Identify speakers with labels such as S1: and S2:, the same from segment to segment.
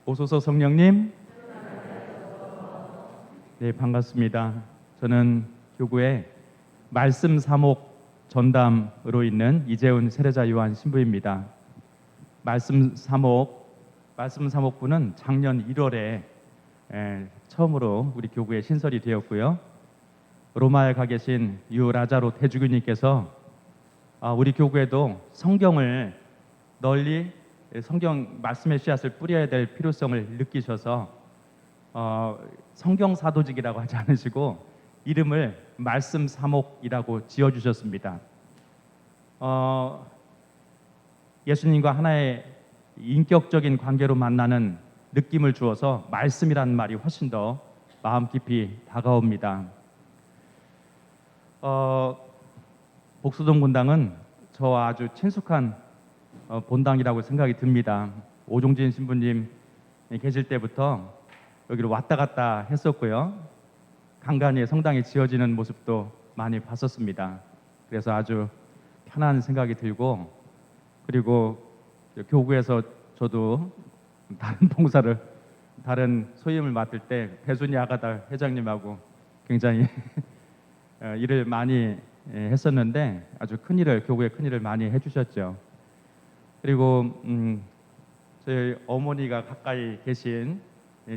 S1: 오소서 성령님. 네, 반갑습니다. 저는 교구의 말씀 사목 전담으로 있는 이재훈 세례자 요한 신부입니다. 말씀 사목부는 작년 1월에 처음으로 우리 교구에 신설이 되었고요. 로마에 가 계신 유 라자로 대주교님께서 우리 교구에도 성경을 널리 성경 말씀의 씨앗을 뿌려야 될 필요성을 느끼셔서 성경 사도직이라고 하지 않으시고 이름을 말씀 사목이라고 지어주셨습니다. 예수님과 하나의 인격적인 관계로 만나는 느낌을 주어서 말씀이라는 말이 훨씬 더 마음 깊이 다가옵니다. 복수동 본당은 저와 아주 친숙한 본당이라고 생각이 듭니다. 오종진 신부님 계실 때부터 여기로 왔다 갔다 했었고요. 간간히 성당이 지어지는 모습도 많이 봤었습니다. 그래서 아주 편한 생각이 들고, 그리고 교구에서 저도 다른 봉사를, 다른 소임을 맡을 때 배순이 아가달 회장님하고 굉장히 일을 많이 했었는데 아주 교구에 큰 일을 많이 해주셨죠. 그리고 저희 어머니가 가까이 계신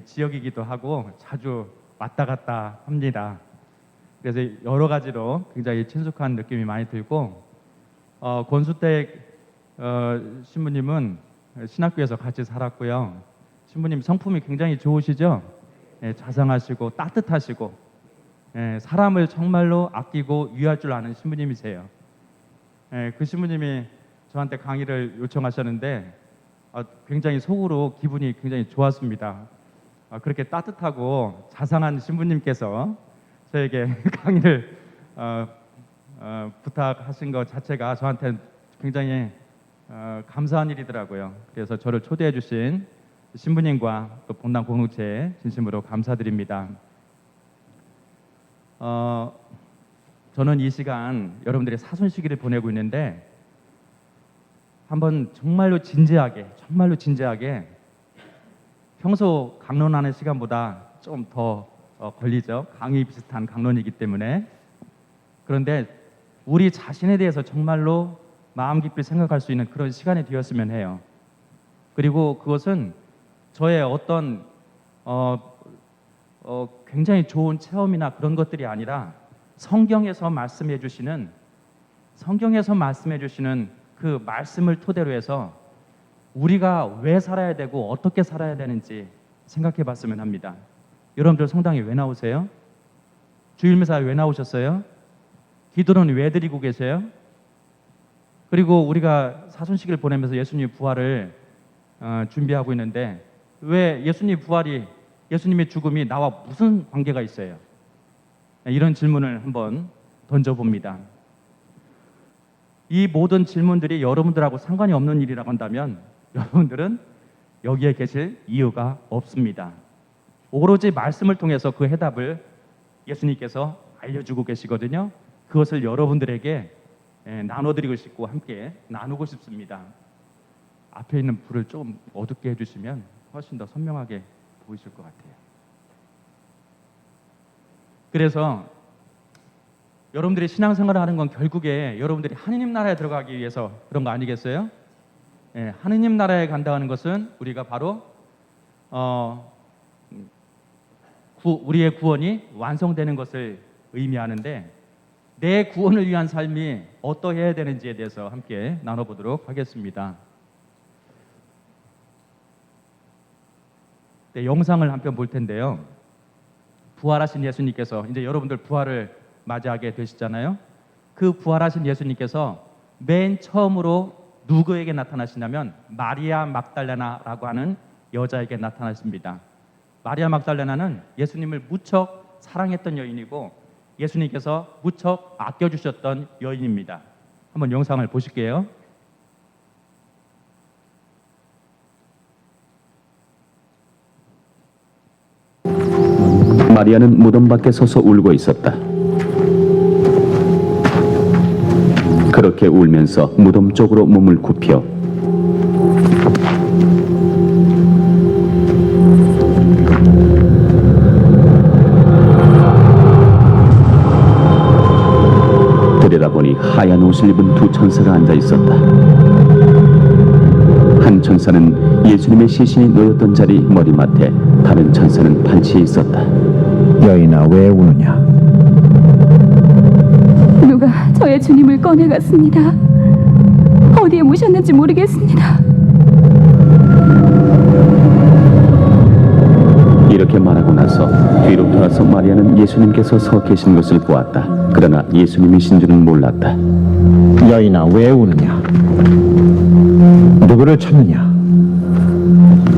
S1: 지역이기도 하고 자주 왔다 갔다 합니다. 그래서 여러 가지로 굉장히 친숙한 느낌이 많이 들고, 권수택 신부님은 신학교에서 같이 살았고요. 신부님 성품이 굉장히 좋으시죠? 자상하시고 따뜻하시고 사람을 정말로 아끼고 위할 줄 아는 신부님이세요. 그 신부님이 저한테 강의를 요청하셨는데 굉장히 속으로 기분이 굉장히 좋았습니다. 그렇게 따뜻하고 자상한 신부님께서 저에게 강의를 부탁하신 것 자체가 저한테 굉장히 감사한 일이더라고요. 그래서 저를 초대해 주신 신부님과 또 본당 공동체에 진심으로 감사드립니다. 저는 이 시간 여러분들의 사순 시기를 보내고 있는데 한번 정말로 진지하게 평소 강론하는 시간보다 좀 더 걸리죠. 강의 비슷한 강론이기 때문에. 그런데 우리 자신에 대해서 정말로 마음 깊이 생각할 수 있는 그런 시간이 되었으면 해요. 그리고 그것은 저의 어떤 굉장히 좋은 체험이나 그런 것들이 아니라 성경에서 말씀해 주시는 그 말씀을 토대로 해서 우리가 왜 살아야 되고 어떻게 살아야 되는지 생각해 봤으면 합니다. 여러분들 성당에 왜 나오세요? 주일미사에 왜 나오셨어요? 기도는 왜 드리고 계세요? 그리고 우리가 사순식을 보내면서 예수님의 부활을 준비하고 있는데 왜 예수님의 죽음이 나와 무슨 관계가 있어요? 이런 질문을 한번 던져봅니다. 이 모든 질문들이 여러분들하고 상관이 없는 일이라고 한다면 여러분들은 여기에 계실 이유가 없습니다. 오로지 말씀을 통해서 그 해답을 예수님께서 알려주고 계시거든요. 그것을 여러분들에게 나눠드리고 싶고 함께 나누고 싶습니다. 앞에 있는 불을 좀 어둡게 해주시면 훨씬 더 선명하게 보이실 것 같아요. 그래서 여러분들이 신앙생활을 하는 건 결국에 여러분들이 하느님 나라에 들어가기 위해서 그런 거 아니겠어요? 하느님 나라에 간다는 것은 우리가 바로 우리의 구원이 완성되는 것을 의미하는데 내 구원을 위한 삶이 어떠해야 되는지에 대해서 함께 나눠보도록 하겠습니다. 네, 영상을 한편 볼 텐데요. 부활하신 예수님께서 이제 여러분들 부활을 맞이하게 되시잖아요. 그 부활하신 예수님께서 맨 처음으로 누구에게 나타나시냐면 마리아 막달레나라고 하는 여자에게 나타나십니다. 마리아 막달레나는 예수님을 무척 사랑했던 여인이고 예수님께서 무척 아껴주셨던 여인입니다. 한번 영상을 보실게요.
S2: 마리아는 무덤 밖에 서서 울고 있었다. 그렇게 울면서 무덤 쪽으로 몸을 굽혀 하얀 옷을 입은 두 천사가 앉아 있었다. 한 천사는 예수님의 시신이 놓였던 자리 머리맡에, 다른 천사는 발치에 있었다.
S3: 여인아, 왜 우느냐?
S4: 누가 저의 주님을 꺼내갔습니다. 어디에 모셨는지 모르겠습니다.
S2: 이렇게 말하고 나서 뒤로 돌아서 마리아는 예수님께서 서 계신 것을 보았다. 그러나 예수님이신 줄은 몰랐다.
S3: 여인아, 왜 우느냐? 누구를 찾느냐?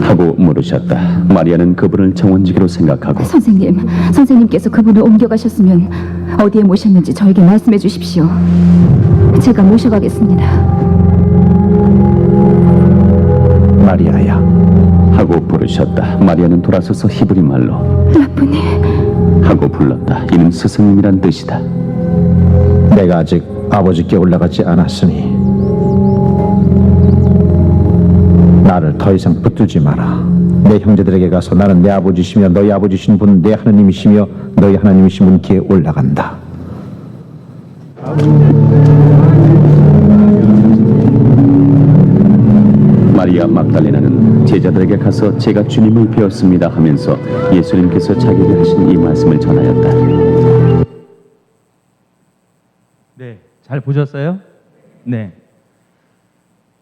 S2: 하고 물으셨다. 마리아는 그분을 정원지기로 생각하고
S4: 선생님께서 그분을 옮겨가셨으면 어디에 모셨는지 저에게 말씀해 주십시오. 제가 모셔가겠습니다.
S3: 마리아야.
S2: 하고 부르셨다. 마리아는 돌아서서 히브리 말로
S4: 라쁘니.
S2: 하고 불렀다. 이는 스승님이란 뜻이다.
S3: 내가 아직 아버지께 올라가지 않았으니 나를 더 이상 붙들지 마라. 내 형제들에게 가서 나는 내 아버지시며 너희 아버지신 분 내 하나님이시며 너희 하나님이신 분께 올라간다.
S2: 마리아 막달레나는 제자들에게 가서 제가 주님을 배웠습니다 하면서 예수님께서 자기에게 하신 이 말씀을 전하였다.
S1: 네, 잘 보셨어요? 네.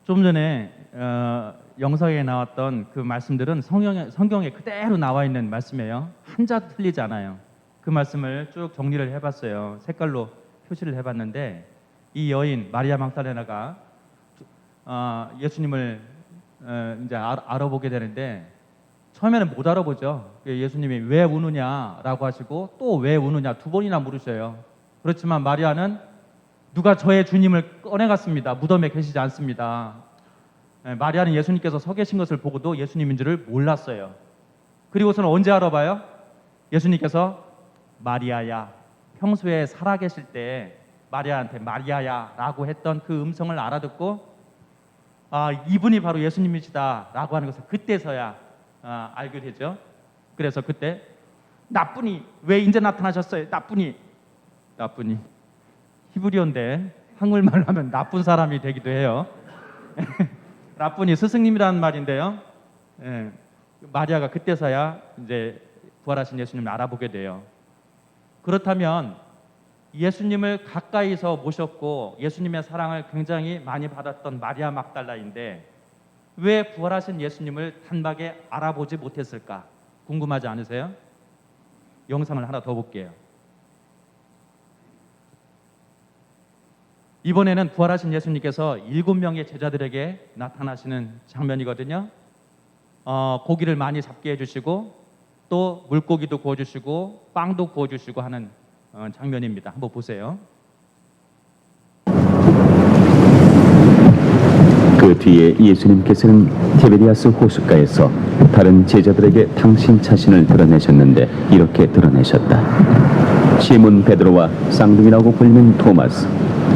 S1: 좀 전에 영상에 나왔던 그 말씀들은 성경에 그대로 나와 있는 말씀이에요. 한자 틀리지 않아요. 그 말씀을 쭉 정리를 해봤어요. 색깔로 표시를 해봤는데 이 여인 마리아 막달레나가 예수님을 이제 알아보게 되는데 처음에는 못 알아보죠. 예수님이 왜 우느냐라고 하시고 또 왜 우느냐 두 번이나 물으셔요. 그렇지만 마리아는 누가 저의 주님을 꺼내갔습니다. 무덤에 계시지 않습니다. 마리아는 예수님께서 서 계신 것을 보고도 예수님인 줄을 몰랐어요. 그리고서는 언제 알아봐요? 예수님께서 마리아야, 평소에 살아계실 때 마리아한테 마리아야 라고 했던 그 음성을 알아듣고 이분이 바로 예수님이시다 라고 하는 것을 그때서야 알게 되죠. 그래서 그때 나쁘니 왜 이제 나타나셨어요? 나쁘니 히브리어인데 한국말로 하면 나쁜 사람이 되기도 해요. 나쁘니 스승님이라는 말인데요. 마리아가 그때서야 이제 부활하신 예수님을 알아보게 돼요. 그렇다면 예수님을 가까이서 모셨고 예수님의 사랑을 굉장히 많이 받았던 마리아 막달라인데 왜 부활하신 예수님을 단박에 알아보지 못했을까? 궁금하지 않으세요? 영상을 하나 더 볼게요. 이번에는 부활하신 예수님께서 7명의 제자들에게 나타나시는 장면이거든요. 고기를 많이 잡게 해주시고 또 물고기도 구워주시고 빵도 구워주시고 하는 장면입니다. 한번 보세요.
S2: 그 뒤에 예수님께서는 티베리아스 호숫가에서 다른 제자들에게 당신 자신을 드러내셨는데 이렇게 드러내셨다. 시몬 베드로와 쌍둥이라고 불리는 토마스,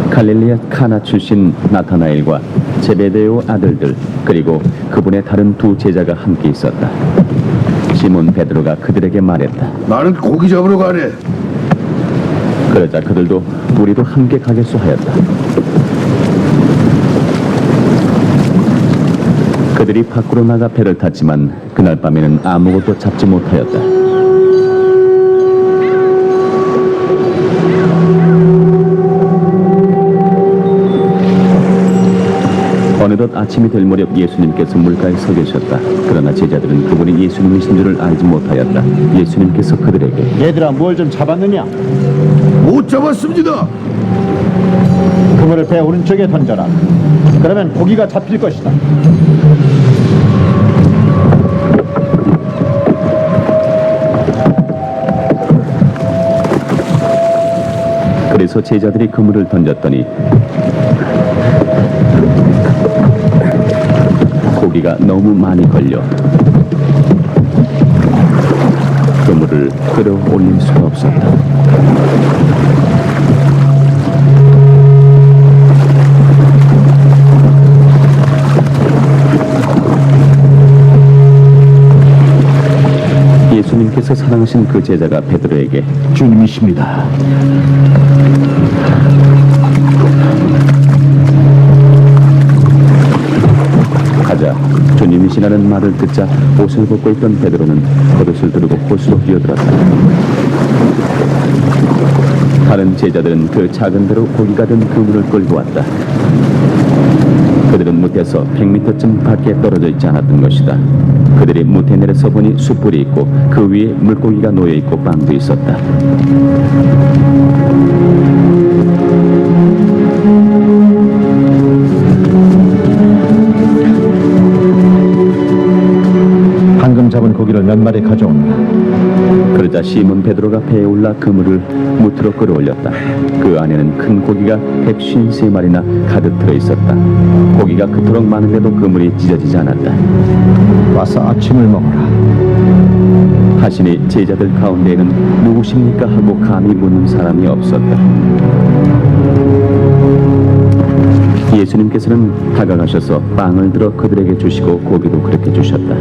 S2: 갈릴리아 카나 출신 나타나엘과 제베데오 아들들, 그리고 그분의 다른 두 제자가 함께 있었다. 시몬 베드로가 그들에게 말했다.
S5: 나는 고기 잡으러 가네.
S2: 그러자 그들도 우리도 함께 가겠소 하였다. 그들이 밖으로 나가 배를 탔지만 그날 밤에는 아무것도 잡지 못하였다. 어느덧 아침이 될 무렵 예수님께서 물가에 서 계셨다. 그러나 제자들은 그분이 예수님이신 줄을 알지 못하였다. 예수님께서 그들에게
S3: 얘들아, 뭘 좀 잡았느냐?
S5: 못 잡았습니다.
S3: 그물을 배 오른쪽에 던져라. 그러면 고기가 잡힐 것이다.
S2: 그래서 제자들이 그물을 던졌더니 고기가 너무 많이 걸려 그물을 끌어올릴 수가 없었다. 예수님께서 사랑하신 그 제자가 베드로에게
S3: 주님이십니다.
S2: 주님이시라는 말을 듣자 옷을 벗고 있던 베드로는 겉옷을 두르고 호수로 뛰어들었다. 다른 제자들은 그 작은 배로 고기가 든 그물을 끌고 왔다. 그들은 무태에서 100m쯤 밖에 떨어져 있지 않았던 것이다. 그들이 무태 내려서 보니 숯불이 있고 그 위에 물고기가 놓여 있고 빵도 있었다.
S3: 방금 잡은 고기를 몇 마리 가져온다.
S2: 그러자 시몬 베드로가 배에 올라 그물을 무트로 끌어올렸다. 그 안에는 큰 고기가 153마리나 가득 들어 있었다. 고기가 그토록 많은데도 그물이 찢어지지 않았다.
S3: 와서 아침을 먹어라.
S2: 하시니 제자들 가운데에는 누구십니까 하고 감히 묻는 사람이 없었다. 예수님께서는 다가가셔서 빵을 들어 그들에게 주시고 고기도 그렇게 주셨다.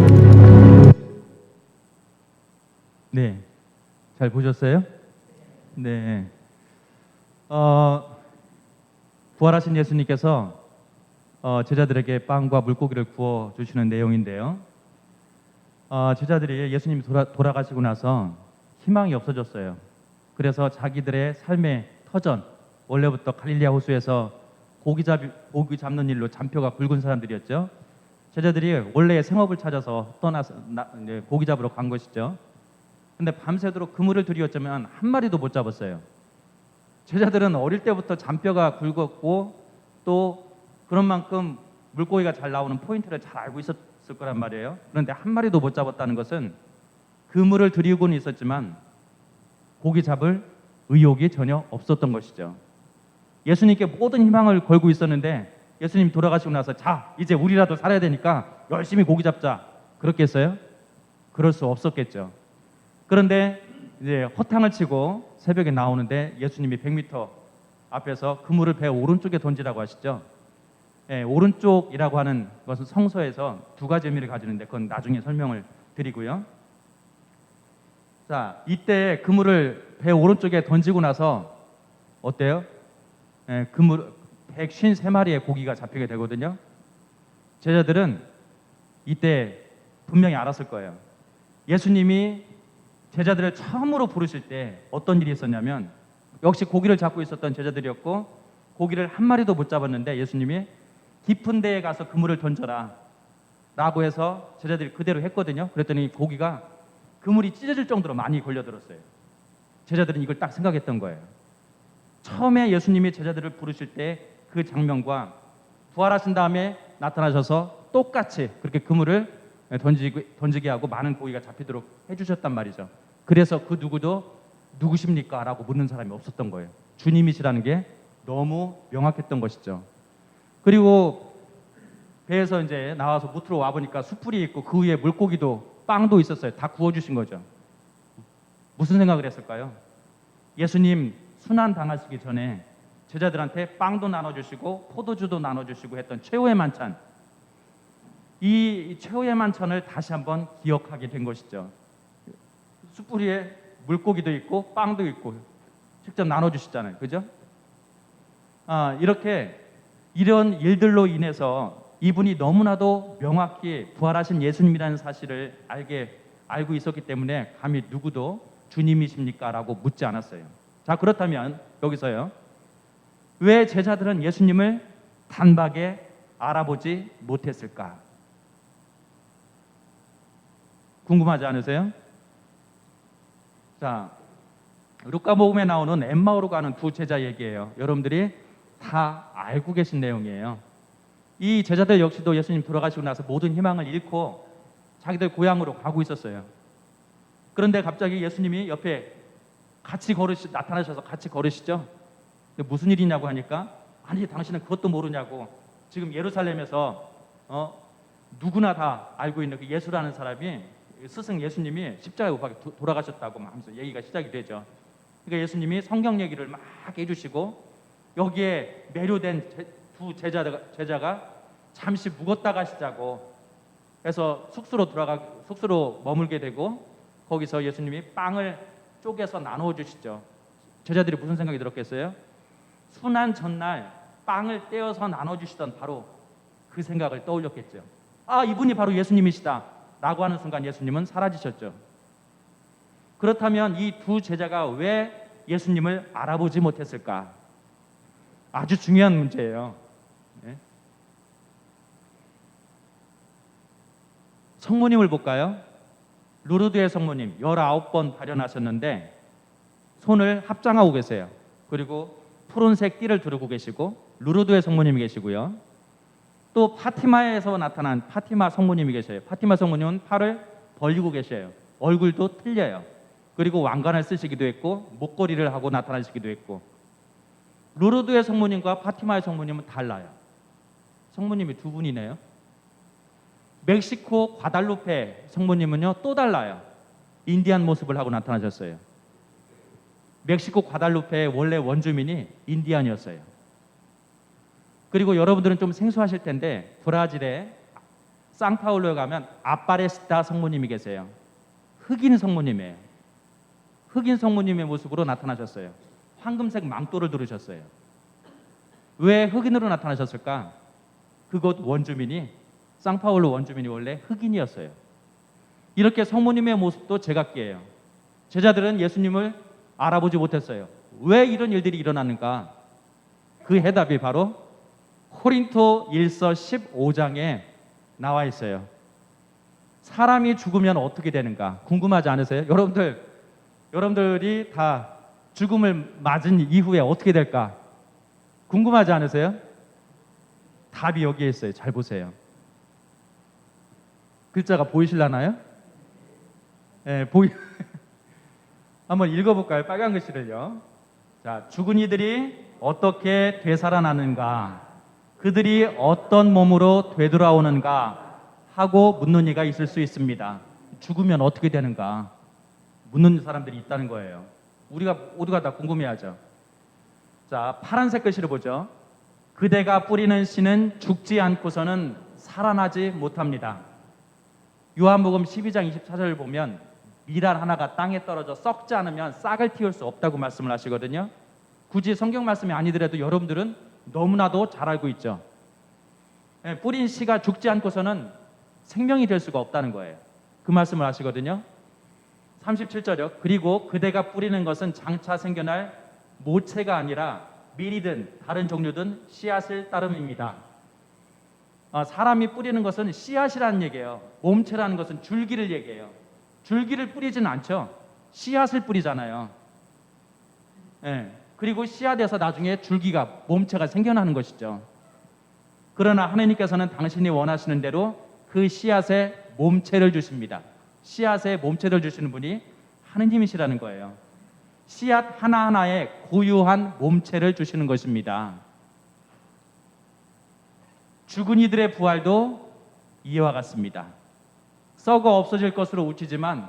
S1: 네, 잘 보셨어요? 네. 부활하신 예수님께서 제자들에게 빵과 물고기를 구워 주시는 내용인데요. 제자들이 예수님이 돌아가시고 나서 희망이 없어졌어요. 그래서 자기들의 삶의 터전, 원래부터 갈릴리아 호수에서 고기 잡는 일로 잔표가 굵은 사람들이었죠. 제자들이 원래의 생업을 찾아서 떠나서 이제 고기 잡으러 간 것이죠. 근데 밤새도록 그물을 들이었지만 한 마리도 못 잡았어요. 제자들은 어릴 때부터 잔뼈가 굵었고 또 그런 만큼 물고기가 잘 나오는 포인트를 잘 알고 있었을 거란 말이에요. 그런데 한 마리도 못 잡았다는 것은 그물을 들이고는 있었지만 고기 잡을 의욕이 전혀 없었던 것이죠. 예수님께 모든 희망을 걸고 있었는데 예수님 돌아가시고 나서 자 이제 우리라도 살아야 되니까 열심히 고기 잡자 그렇겠어요? 그럴 수 없었겠죠. 그런데 이제 허탕을 치고 새벽에 나오는데 예수님이 100m 앞에서 그물을 배 오른쪽에 던지라고 하시죠. 예, 오른쪽이라고 하는 것은 성서에서 두 가지 의미를 가지는데 그건 나중에 설명을 드리고요. 자, 이때 그물을 배 오른쪽에 던지고 나서 어때요? 예, 그물 153마리의 고기가 잡히게 되거든요. 제자들은 이때 분명히 알았을 거예요. 예수님이 제자들을 처음으로 부르실 때 어떤 일이 있었냐면 역시 고기를 잡고 있었던 제자들이었고 고기를 한 마리도 못 잡았는데 예수님이 깊은 데에 가서 그물을 던져라 라고 해서 제자들이 그대로 했거든요. 그랬더니 고기가 그물이 찢어질 정도로 많이 걸려들었어요. 제자들은 이걸 딱 생각했던 거예요. 처음에 예수님이 제자들을 부르실 때 그 장면과 부활하신 다음에 나타나셔서 똑같이 그렇게 그물을 던지게 하고 많은 고기가 잡히도록 해주셨단 말이죠. 그래서 그 누구도 누구십니까? 라고 묻는 사람이 없었던 거예요. 주님이시라는 게 너무 명확했던 것이죠. 그리고 배에서 이제 나와서 무트로 와보니까 숯불이 있고 그 위에 물고기도 빵도 있었어요. 다 구워주신 거죠. 무슨 생각을 했을까요? 예수님 순환 당하시기 전에 제자들한테 빵도 나눠주시고 포도주도 나눠주시고 했던 최후의 만찬, 이 최후의 만찬을 다시 한번 기억하게 된 것이죠. 숯불 위에 물고기도 있고 빵도 있고 직접 나눠주시잖아요. 그죠? 이렇게 이런 일들로 인해서 이분이 너무나도 명확히 부활하신 예수님이라는 사실을 알고 있었기 때문에 감히 누구도 주님이십니까? 라고 묻지 않았어요. 자, 그렇다면 여기서요. 왜 제자들은 예수님을 단박에 알아보지 못했을까? 궁금하지 않으세요? 자, 루카복음에 나오는 엠마오로 가는 두 제자 얘기예요. 여러분들이 다 알고 계신 내용이에요. 이 제자들 역시도 예수님 돌아가시고 나서 모든 희망을 잃고 자기들 고향으로 가고 있었어요. 그런데 갑자기 예수님이 옆에 나타나셔서 같이 걸으시죠. 근데 무슨 일이냐고 하니까 아니 당신은 그것도 모르냐고 지금 예루살렘에서 누구나 다 알고 있는 그 예수라는 사람이 스승 예수님이 십자가에 못 박혀 돌아가셨다고 하면서 얘기가 시작이 되죠. 그러니까 예수님이 성경 얘기를 막 해주시고 여기에 매료된 두 제자가 잠시 묵었다 가시자고 해서 숙소로 머물게 되고 거기서 예수님이 빵을 쪼개서 나누어 주시죠. 제자들이 무슨 생각이 들었겠어요? 순환 전날 빵을 떼어서 나눠 주시던 바로 그 생각을 떠올렸겠죠. 아, 이분이 바로 예수님이시다 라고 하는 순간 예수님은 사라지셨죠. 그렇다면 이 두 제자가 왜 예수님을 알아보지 못했을까? 아주 중요한 문제예요. 네. 성모님을 볼까요? 루르드의 성모님 19번 발현하셨는데 손을 합장하고 계세요. 그리고 푸른색 띠를 두르고 계시고 루르드의 성모님이 계시고요. 또 파티마에서 나타난 파티마 성모님이 계셔요. 파티마 성모님은 팔을 벌리고 계셔요. 얼굴도 틀려요. 그리고 왕관을 쓰시기도 했고 목걸이를 하고 나타나시기도 했고, 루르드의 성모님과 파티마의 성모님은 달라요. 성모님이 두 분이네요. 멕시코 과달루페 성모님은요 또 달라요. 인디안 모습을 하고 나타나셨어요. 멕시코 과달루페의 원래 원주민이 인디안이었어요. 그리고 여러분들은 좀 생소하실 텐데 브라질의 상파울루에 가면 아파레시타 성모님이 계세요. 흑인 성모님이에요. 흑인 성모님의 모습으로 나타나셨어요. 황금색 망토를 두르셨어요. 왜 흑인으로 나타나셨을까? 그곳 원주민이, 상파울루 원주민이 원래 흑인이었어요. 이렇게 성모님의 모습도 제각기예요. 제자들은 예수님을 알아보지 못했어요. 왜 이런 일들이 일어나는가? 그 해답이 바로 코린토 1서 15장에 나와 있어요. 사람이 죽으면 어떻게 되는가 궁금하지 않으세요? 여러분들이 다 죽음을 맞은 이후에 어떻게 될까 궁금하지 않으세요? 답이 여기에 있어요. 잘 보세요. 글자가 보이실라나요? 네, 한번 읽어볼까요? 빨간 글씨를요. 자, 죽은 이들이 어떻게 되살아나는가, 그들이 어떤 몸으로 되돌아오는가 하고 묻는 이가 있을 수 있습니다. 죽으면 어떻게 되는가 묻는 사람들이 있다는 거예요. 우리가 다 궁금해하죠. 자, 파란색 글씨를 보죠. 그대가 뿌리는 씨는 죽지 않고서는 살아나지 못합니다. 요한복음 12장 24절을 보면 미랄 하나가 땅에 떨어져 썩지 않으면 싹을 틔울 수 없다고 말씀을 하시거든요. 굳이 성경 말씀이 아니더라도 여러분들은 너무나도 잘 알고 있죠. 뿌린 씨가 죽지 않고서는 생명이 될 수가 없다는 거예요. 그 말씀을 하시거든요. 37절이요. 그리고 그대가 뿌리는 것은 장차 생겨날 모체가 아니라 밀이든 다른 종류든 씨앗을 따름입니다. 사람이 뿌리는 것은 씨앗이라는 얘기예요. 몸체라는 것은 줄기를 얘기해요. 줄기를 뿌리지는 않죠. 씨앗을 뿌리잖아요. 그리고 씨앗에서 나중에 줄기가, 몸체가 생겨나는 것이죠. 그러나 하나님께서는 당신이 원하시는 대로 그 씨앗에 몸체를 주십니다. 씨앗에 몸체를 주시는 분이 하느님이시라는 거예요. 씨앗 하나하나에 고유한 몸체를 주시는 것입니다. 죽은 이들의 부활도 이와 같습니다. 썩어 없어질 것으로 우치지만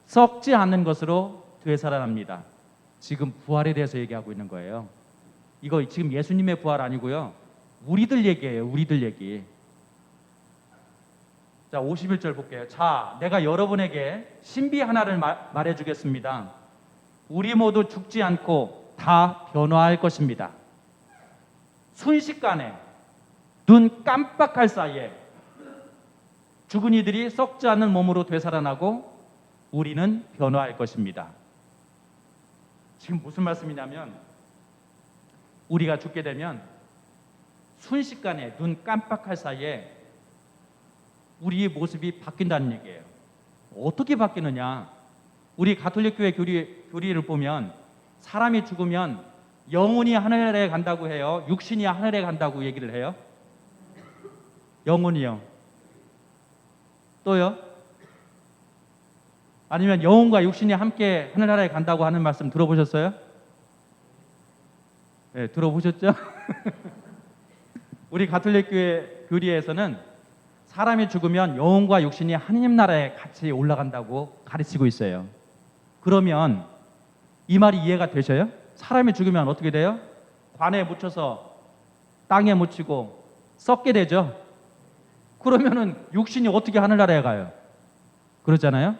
S1: 썩지 않는 것으로 되살아납니다. 지금 부활에 대해서 얘기하고 있는 거예요. 이거 지금 예수님의 부활 아니고요. 우리들 얘기예요. 우리들 얘기. 자, 51절 볼게요. 자, 내가 여러분에게 신비 하나를 말해주겠습니다. 우리 모두 죽지 않고 다 변화할 것입니다. 순식간에, 눈 깜빡할 사이에 죽은 이들이 썩지 않는 몸으로 되살아나고 우리는 변화할 것입니다. 지금 무슨 말씀이냐면 우리가 죽게 되면 순식간에, 눈 깜빡할 사이에 우리의 모습이 바뀐다는 얘기예요. 어떻게 바뀌느냐? 우리 가톨릭 교회 교리를 보면 사람이 죽으면 영혼이 하늘에 간다고 해요. 육신이 하늘에 간다고 얘기를 해요. 영혼이요. 또요? 아니면 영혼과 육신이 함께 하늘나라에 간다고 하는 말씀 들어보셨어요? 네, 들어보셨죠? 우리 가톨릭 교회 교리에서는 사람이 죽으면 영혼과 육신이 하느님 나라에 같이 올라간다고 가르치고 있어요. 그러면 이 말이 이해가 되셔요? 사람이 죽으면 어떻게 돼요? 관에 묻혀서 땅에 묻히고 썩게 되죠. 그러면은 육신이 어떻게 하늘나라에 가요? 그렇잖아요.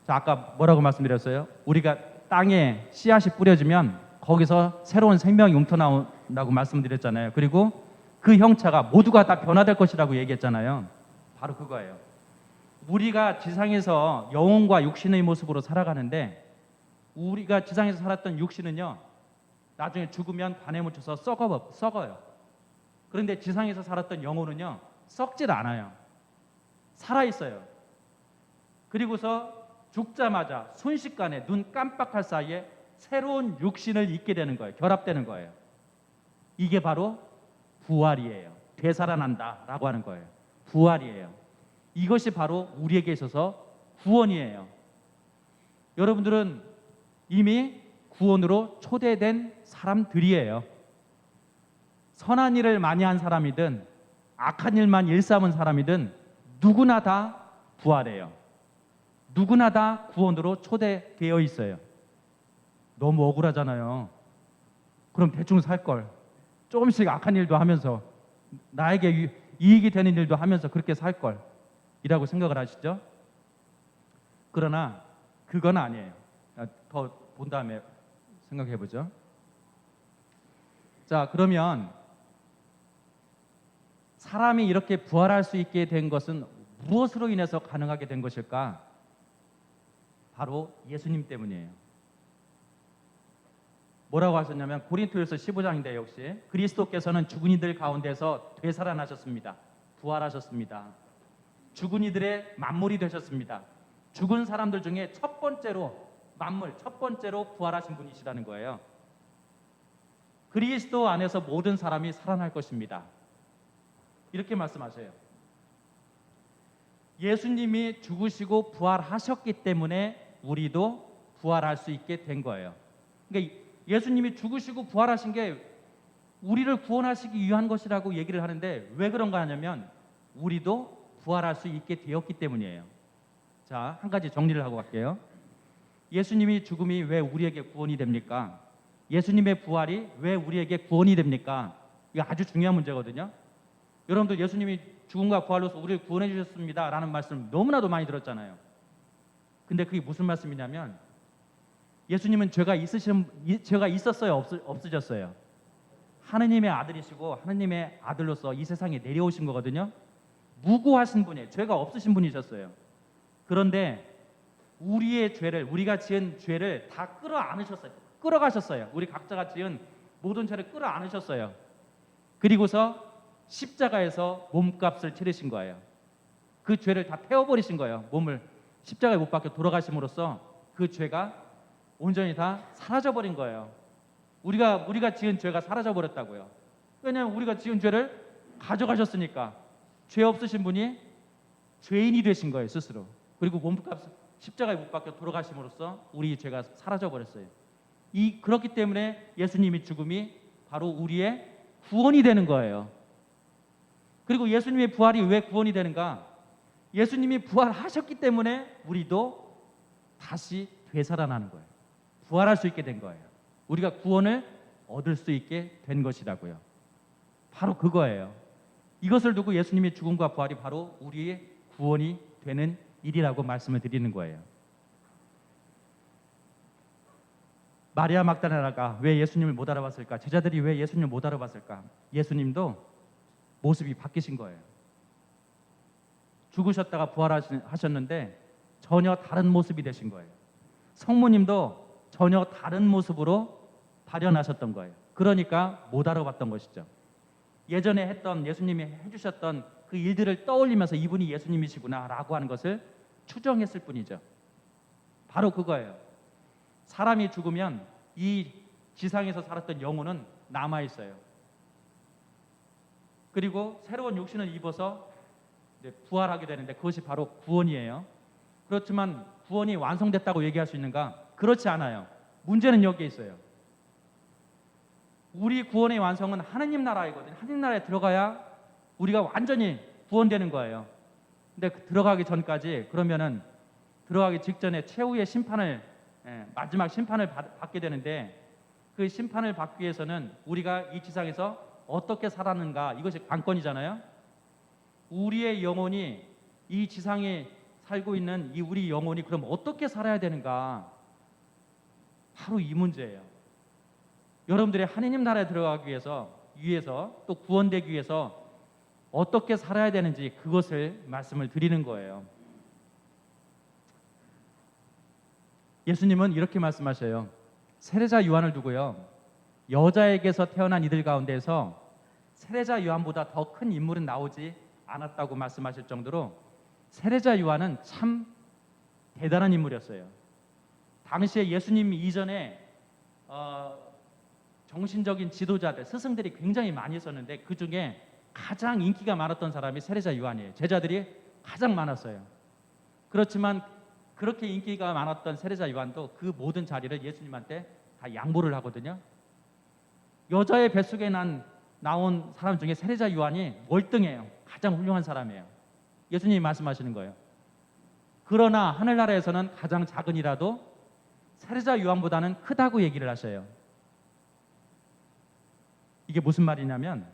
S1: 자, 아까 뭐라고 말씀드렸어요? 우리가 땅에 씨앗이 뿌려지면 거기서 새로운 생명이 웅터나온다고 말씀드렸잖아요. 그리고 그 형체가 모두가 다 변화될 것이라고 얘기했잖아요. 바로 그거예요. 우리가 지상에서 영혼과 육신의 모습으로 살아가는데 우리가 지상에서 살았던 육신은요, 나중에 죽으면 관에 묻혀서 썩어요. 그런데 지상에서 살았던 영혼은요, 썩질 않아요. 살아있어요. 그리고서 죽자마자 순식간에 눈 깜빡할 사이에 새로운 육신을 입게 되는 거예요. 결합되는 거예요. 이게 바로 부활이에요. 되살아난다라고 하는 거예요. 부활이에요. 이것이 바로 우리에게 있어서 구원이에요. 여러분들은 이미 구원으로 초대된 사람들이에요. 선한 일을 많이 한 사람이든 악한 일만 일삼은 사람이든 누구나 다 부활해요. 누구나 다 구원으로 초대되어 있어요. 너무 억울하잖아요. 그럼 대충 살 걸. 조금씩 악한 일도 하면서 나에게 이익이 되는 일도 하면서 그렇게 살 걸. 이라고 생각을 하시죠? 그러나 그건 아니에요. 더 본 다음에 생각해 보죠. 자, 그러면 사람이 이렇게 부활할 수 있게 된 것은 무엇으로 인해서 가능하게 된 것일까? 바로 예수님 때문이에요. 뭐라고 하셨냐면 고린토후서 15장인데 역시 그리스도께서는 죽은 이들 가운데서 되살아나셨습니다. 부활하셨습니다. 죽은 이들의 만물이 되셨습니다. 죽은 사람들 중에 첫 번째로 부활하신 분이시라는 거예요. 그리스도 안에서 모든 사람이 살아날 것입니다. 이렇게 말씀하셔요. 예수님이 죽으시고 부활하셨기 때문에 우리도 부활할 수 있게 된 거예요. 그러니까 예수님이 죽으시고 부활하신 게 우리를 구원하시기 위한 것이라고 얘기를 하는데 왜 그런가 하냐면 우리도 부활할 수 있게 되었기 때문이에요. 자, 한 가지 정리를 하고 갈게요. 예수님이 죽음이 왜 우리에게 구원이 됩니까? 예수님의 부활이 왜 우리에게 구원이 됩니까? 이거 아주 중요한 문제거든요. 여러분들 예수님이 죽음과 부활로서 우리를 구원해 주셨습니다 라는 말씀 너무나도 많이 들었잖아요. 근데 그게 무슨 말씀이냐면 예수님은 죄가 있었어요? 없으셨어요? 하느님의 아들이시고 하느님의 아들로서 이 세상에 내려오신 거거든요. 무고하신 분이에요. 죄가 없으신 분이셨어요. 그런데 우리가 지은 죄를 다 끌어가셨어요. 우리 각자가 지은 모든 죄를 끌어안으셨어요. 그리고서 십자가에서 몸값을 치르신 거예요. 그 죄를 다 태워버리신 거예요. 몸을 십자가에 못 박혀 돌아가심으로써 그 죄가 온전히 다 사라져버린 거예요. 우리가 지은 죄가 사라져버렸다고요. 왜냐하면 우리가 지은 죄를 가져가셨으니까. 죄 없으신 분이 죄인이 되신 거예요, 스스로. 그리고 몸값 십자가에 못 박혀 돌아가심으로써 우리 죄가 사라져 버렸어요. 그렇기 때문에 예수님의 죽음이 바로 우리의 구원이 되는 거예요. 그리고 예수님의 부활이 왜 구원이 되는가? 예수님이 부활하셨기 때문에 우리도 다시 되살아나는 거예요. 부활할 수 있게 된 거예요. 우리가 구원을 얻을 수 있게 된 것이라고요. 바로 그거예요. 이것을 두고 예수님의 죽음과 부활이 바로 우리의 구원이 되는 일이라고 말씀을 드리는 거예요. 마리아 막달라나가 왜 예수님을 못 알아봤을까? 제자들이 왜 예수님을 못 알아봤을까? 예수님도 모습이 바뀌신 거예요. 죽으셨다가 부활하셨는데 전혀 다른 모습이 되신 거예요. 성모님도 전혀 다른 모습으로 발현하셨던 거예요. 그러니까 못 알아봤던 것이죠. 예전에 했던 예수님이 해주셨던 그 일들을 떠올리면서 이분이 예수님이시구나 라고 하는 것을 추정했을 뿐이죠. 바로 그거예요. 사람이 죽으면 이 지상에서 살았던 영혼은 남아있어요. 그리고 새로운 육신을 입어서 이제 부활하게 되는데 그것이 바로 구원이에요. 그렇지만 구원이 완성됐다고 얘기할 수 있는가? 그렇지 않아요. 문제는 여기에 있어요. 우리 구원의 완성은 하느님 나라이거든요. 하느님 나라에 들어가야 우리가 완전히 구원되는 거예요. 근데 들어가기 전까지 그러면은 들어가기 직전에 최후의 마지막 심판을 받게 되는데 그 심판을 받기 위해서는 우리가 이 지상에서 어떻게 살았는가 이것이 관건이잖아요. 우리의 영혼이 이 지상에 살고 있는 이 우리 영혼이 그럼 어떻게 살아야 되는가? 바로 이 문제예요. 여러분들이 하느님 나라에 들어가기 위해서 위해서 또 구원되기 위해서 어떻게 살아야 되는지 그것을 말씀을 드리는 거예요. 예수님은 이렇게 말씀하셔요. 세례자 요한을 두고요. 여자에게서 태어난 이들 가운데서 세례자 요한보다 더 큰 인물은 나오지 않았다고 말씀하실 정도로 세례자 요한은 참 대단한 인물이었어요. 당시에 예수님 이전에 정신적인 지도자들, 스승들이 굉장히 많이 있었는데 그 중에 가장 인기가 많았던 사람이 세례자 요한이에요. 제자들이 가장 많았어요. 그렇지만 그렇게 인기가 많았던 세례자 요한도 그 모든 자리를 예수님한테 다 양보를 하거든요. 여자의 뱃속에 나온 사람 중에 세례자 요한이 월등해요. 가장 훌륭한 사람이에요. 예수님이 말씀하시는 거예요. 그러나 하늘나라에서는 가장 작은이라도 세례자 요한보다는 크다고 얘기를 하셔요. 이게 무슨 말이냐면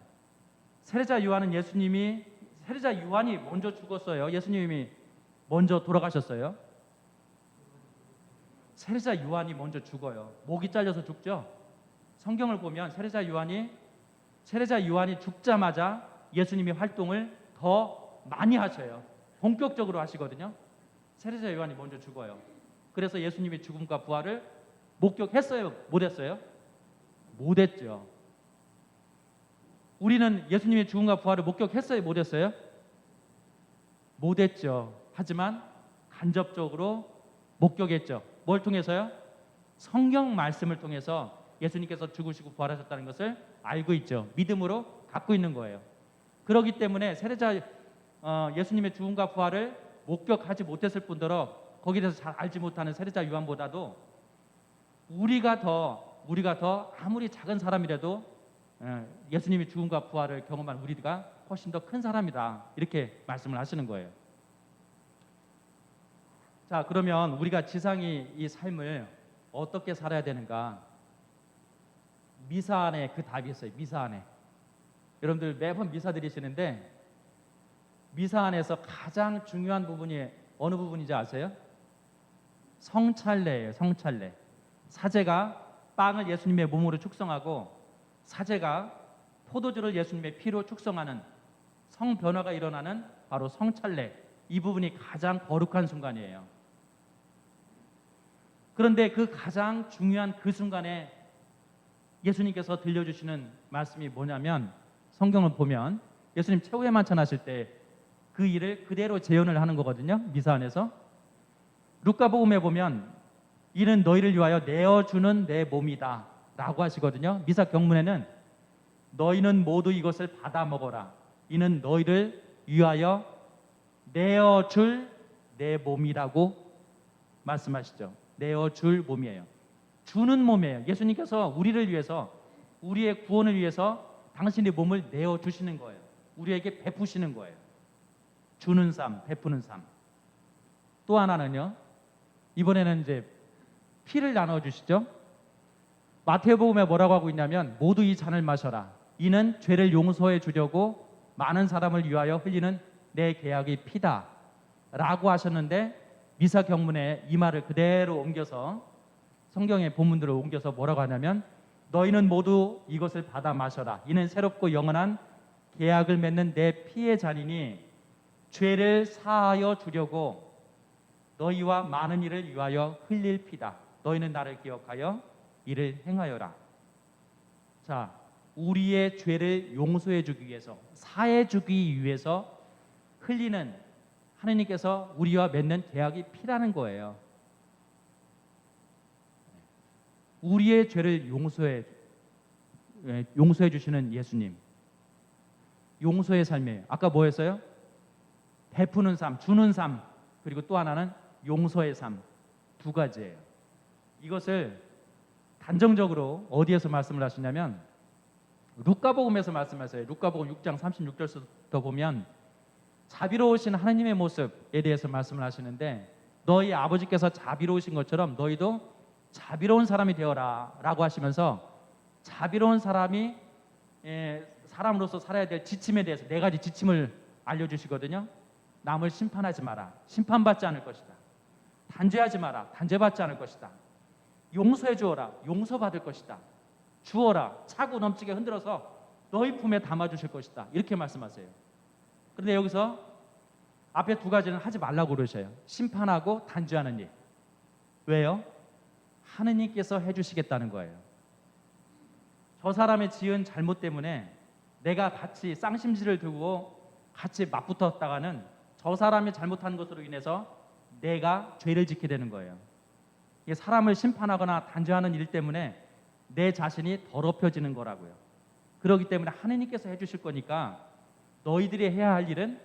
S1: 세례자 요한이 먼저 죽었어요. 예수님이 먼저 돌아가셨어요. 세례자 요한이 먼저 죽어요. 목이 잘려서 죽죠. 성경을 보면 세례자 요한이 죽자마자 예수님이 활동을 더 많이 하셔요. 본격적으로 하시거든요. 세례자 요한이 먼저 죽어요. 그래서 예수님이 죽음과 부활을 목격했어요? 못했어요? 못했죠. 우리는 예수님의 죽음과 부활을 목격했어요? 못했어요? 못했죠. 하지만 간접적으로 목격했죠. 뭘 통해서요? 성경 말씀을 통해서 예수님께서 죽으시고 부활하셨다는 것을 알고 있죠. 믿음으로 갖고 있는 거예요. 그렇기 때문에 예수님의 죽음과 부활을 목격하지 못했을 뿐더러 거기에 대해서 잘 알지 못하는 세례자 요한보다도 우리가 더 아무리 작은 사람이라도 예수님이 죽음과 부활을 경험한 우리가 훨씬 더 큰 사람이다. 이렇게 말씀을 하시는 거예요. 자, 그러면 우리가 지상의 이 삶을 어떻게 살아야 되는가? 미사 안에 그 답이 있어요. 미사 안에. 여러분들 매번 미사 드리시는데 미사 안에서 가장 중요한 부분이 어느 부분인지 아세요? 성찬례예요. 성찬례. 사제가 빵을 예수님의 몸으로 축성하고 사제가 포도주를 예수님의 피로 축성하는 성변화가 일어나는 바로 성찬례. 이 부분이 가장 거룩한 순간이에요. 그런데 그 가장 중요한 그 순간에 예수님께서 들려주시는 말씀이 뭐냐면 성경을 보면 예수님 최후의 만찬 하실 때 그 일을 그대로 재현을 하는 거거든요. 미사 안에서. 루카복음에 보면 이는 너희를 위하여 내어주는 내 몸이다 라고 하시거든요. 미사 경문에는 너희는 모두 이것을 받아 먹어라. 이는 너희를 위하여 내어줄 내 몸이라고 말씀하시죠. 내어줄 몸이에요. 주는 몸이에요. 예수님께서 우리를 위해서 우리의 구원을 위해서 당신의 몸을 내어주시는 거예요. 우리에게 베푸시는 거예요. 주는 삶, 베푸는 삶. 또 하나는요. 이번에는 이제 피를 나눠주시죠. 마태복음에 뭐라고 하고 있냐면 모두 이 잔을 마셔라. 이는 죄를 용서해 주려고 많은 사람을 위하여 흘리는 내 계약의 피다 라고 하셨는데 미사 경문에 이 말을 그대로 옮겨서 성경의 본문들을 옮겨서 뭐라고 하냐면 너희는 모두 이것을 받아 마셔라. 이는 새롭고 영원한 계약을 맺는 내 피의 잔이니 죄를 사하여 주려고 너희와 많은 이를 위하여 흘릴 피다. 너희는 나를 기억하여 이를 행하여라. 자, 우리의 죄를 용서해 주기 위해서, 사해 주기 위해서 흘리는 하느님께서 우리와 맺는 계약이 피라는 거예요. 우리의 죄를 용서해 주시는 예수님. 용서의 삶이에요. 아까 뭐였어요? 베푸는 삶, 주는 삶, 그리고 또 하나는 용서의 삶. 두 가지예요. 이것을 단정적으로 어디에서 말씀을 하시냐면 루카복음에서 말씀하세요. 루카복음 6장 36절부터 보면 자비로우신 하나님의 모습에 대해서 말씀을 하시는데 너희 아버지께서 자비로우신 것처럼 너희도 자비로운 사람이 되어라 라고 하시면서 자비로운 사람이 사람으로서 살아야 될 지침에 대해서 네 가지 지침을 알려주시거든요. 남을 심판하지 마라. 심판받지 않을 것이다. 단죄하지 마라. 단죄받지 않을 것이다. 용서해 주어라. 용서받을 것이다. 주어라. 차고 넘치게 흔들어서 너희 품에 담아주실 것이다. 이렇게 말씀하세요. 그런데 여기서 앞에 두 가지는 하지 말라고 그러셔요. 심판하고 단죄하는 일. 왜요? 하느님께서 해주시겠다는 거예요. 저 사람의 지은 잘못 때문에 내가 같이 쌍심지를 두고 같이 맞붙었다가는 저 사람이 잘못한 것으로 인해서 내가 죄를 짓게 되는 거예요. 이게 사람을 심판하거나 단죄하는 일 때문에 내 자신이 더럽혀지는 거라고요. 그렇기 때문에 하느님께서 해주실 거니까 너희들이 해야 할 일은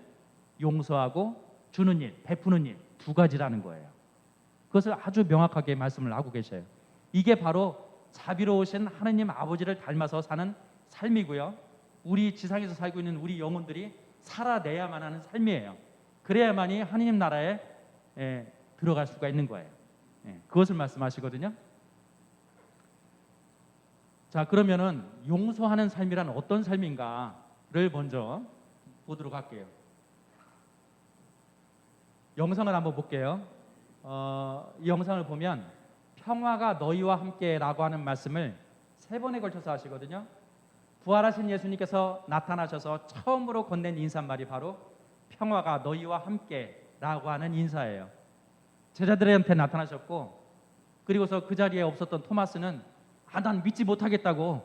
S1: 용서하고 주는 일, 베푸는 일 두 가지라는 거예요. 그것을 아주 명확하게 말씀을 하고 계셔요. 이게 바로 자비로우신 하느님 아버지를 닮아서 사는 삶이고요. 우리 지상에서 살고 있는 우리 영혼들이 살아내야만 하는 삶이에요. 그래야만이 하느님 나라에 들어갈 수가 있는 거예요. 그것을 말씀하시거든요. 자, 그러면은 용서하는 삶이란 어떤 삶인가를 먼저 보도록 할게요. 영상을 한번 볼게요. 이 영상을 보면 평화가 너희와 함께라고 하는 말씀을 3번에 걸쳐서 하시거든요. 부활하신 예수님께서 나타나셔서 처음으로 건넨 인사말이 바로 평화가 너희와 함께라고 하는 인사예요. 제자들한테 나타나셨고, 그리고서 그 자리에 없었던 토마스는 난 믿지 못하겠다고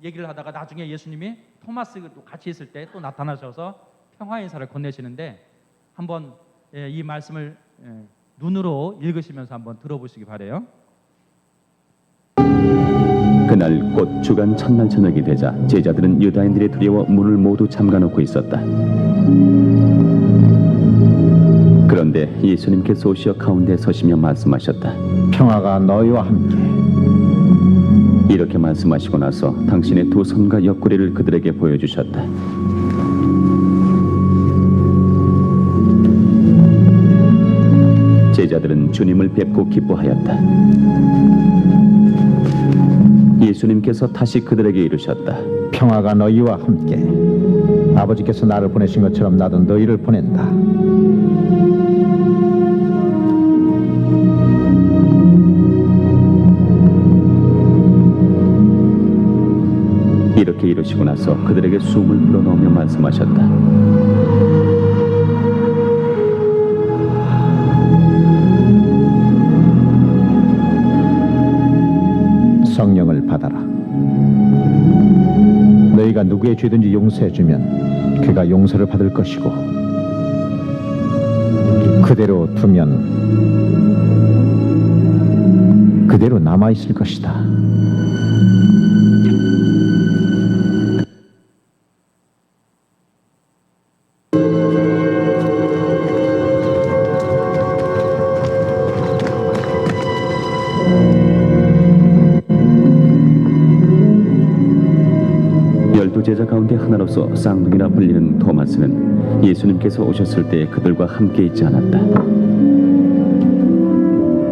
S1: 얘기를 하다가 나중에 예수님이 토마스도 같이 있을 때 또 나타나셔서 평화 인사를 건네시는데, 한번 이 말씀을 눈으로 읽으시면서 한번 들어보시기 바래요.
S2: 그날 곧 주간 첫날 저녁이 되자 제자들은 유다인들의 두려워 문을 모두 잠가놓고 있었다. 그런데 예수님께서 오시어 가운데 서시며 말씀하셨다.
S3: 평화가 너희와 함께.
S2: 이렇게 말씀하시고 나서 당신의 두 손과 옆구리를 그들에게 보여주셨다. 제자들은 주님을 뵙고 기뻐하였다. 예수님께서 다시 그들에게 이르셨다.
S3: 평화가 너희와 함께. 아버지께서 나를 보내신 것처럼 나도 너희를 보낸다.
S2: 이렇게 이르시고 나서 그들에게 숨을 불어넣으며 말씀하셨다.
S3: 성령을 받아라. 너희가 누구의 죄든지 용서해주면 그가 용서를 받을 것이고, 그대로 두면 그대로 남아있을 것이다.
S2: 제자 가운데 하나로서 쌍둥이라 불리는 토마스는 예수님께서 오셨을 때 그들과 함께 있지 않았다.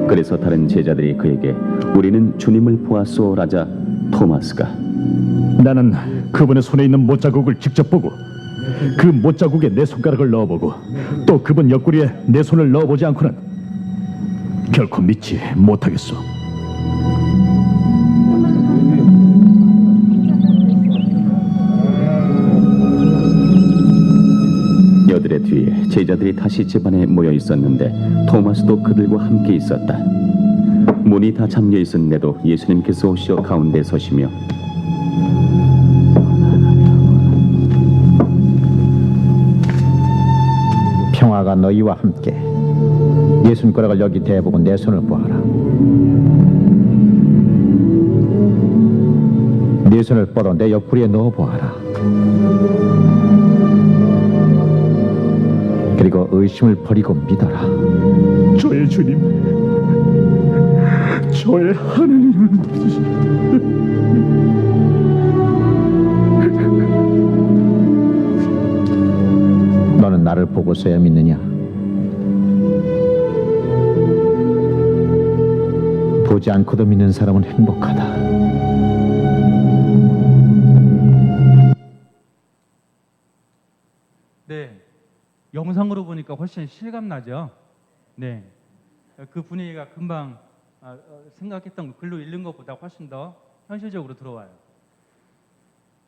S2: 그래서 다른 제자들이 그에게 우리는 주님을 보았소라자 토마스가
S6: 나는 그분의 손에 있는 못자국을 직접 보고 그 못자국에 내 손가락을 넣어보고 또 그분 옆구리에 내 손을 넣어보지 않고는 결코 믿지 못하겠소.
S2: 여들의 뒤에 제자들이 다시 집안에 모여 있었는데 토마스도 그들과 함께 있었다. 문이 다 잠겨 있었는데도 예수님께서 오시어 가운데 서시며
S3: 평화가 너희와 함께. 네 손가락을 여기 대보고 내 손을 보아라. 네 손을 뻗어 내 옆구리에 넣어 보아라. 그리고 의심을 버리고 믿어라.
S6: 저의 주님, 저의 하느님.
S3: 너는 나를 보고서야 믿느냐? 보지 않고도 믿는 사람은 행복하다.
S1: 네, 영상으로 보니까 훨씬 실감나죠. 네, 그 분위기가 금방 생각했던 글로 읽는 것보다 훨씬 더 현실적으로 들어와요.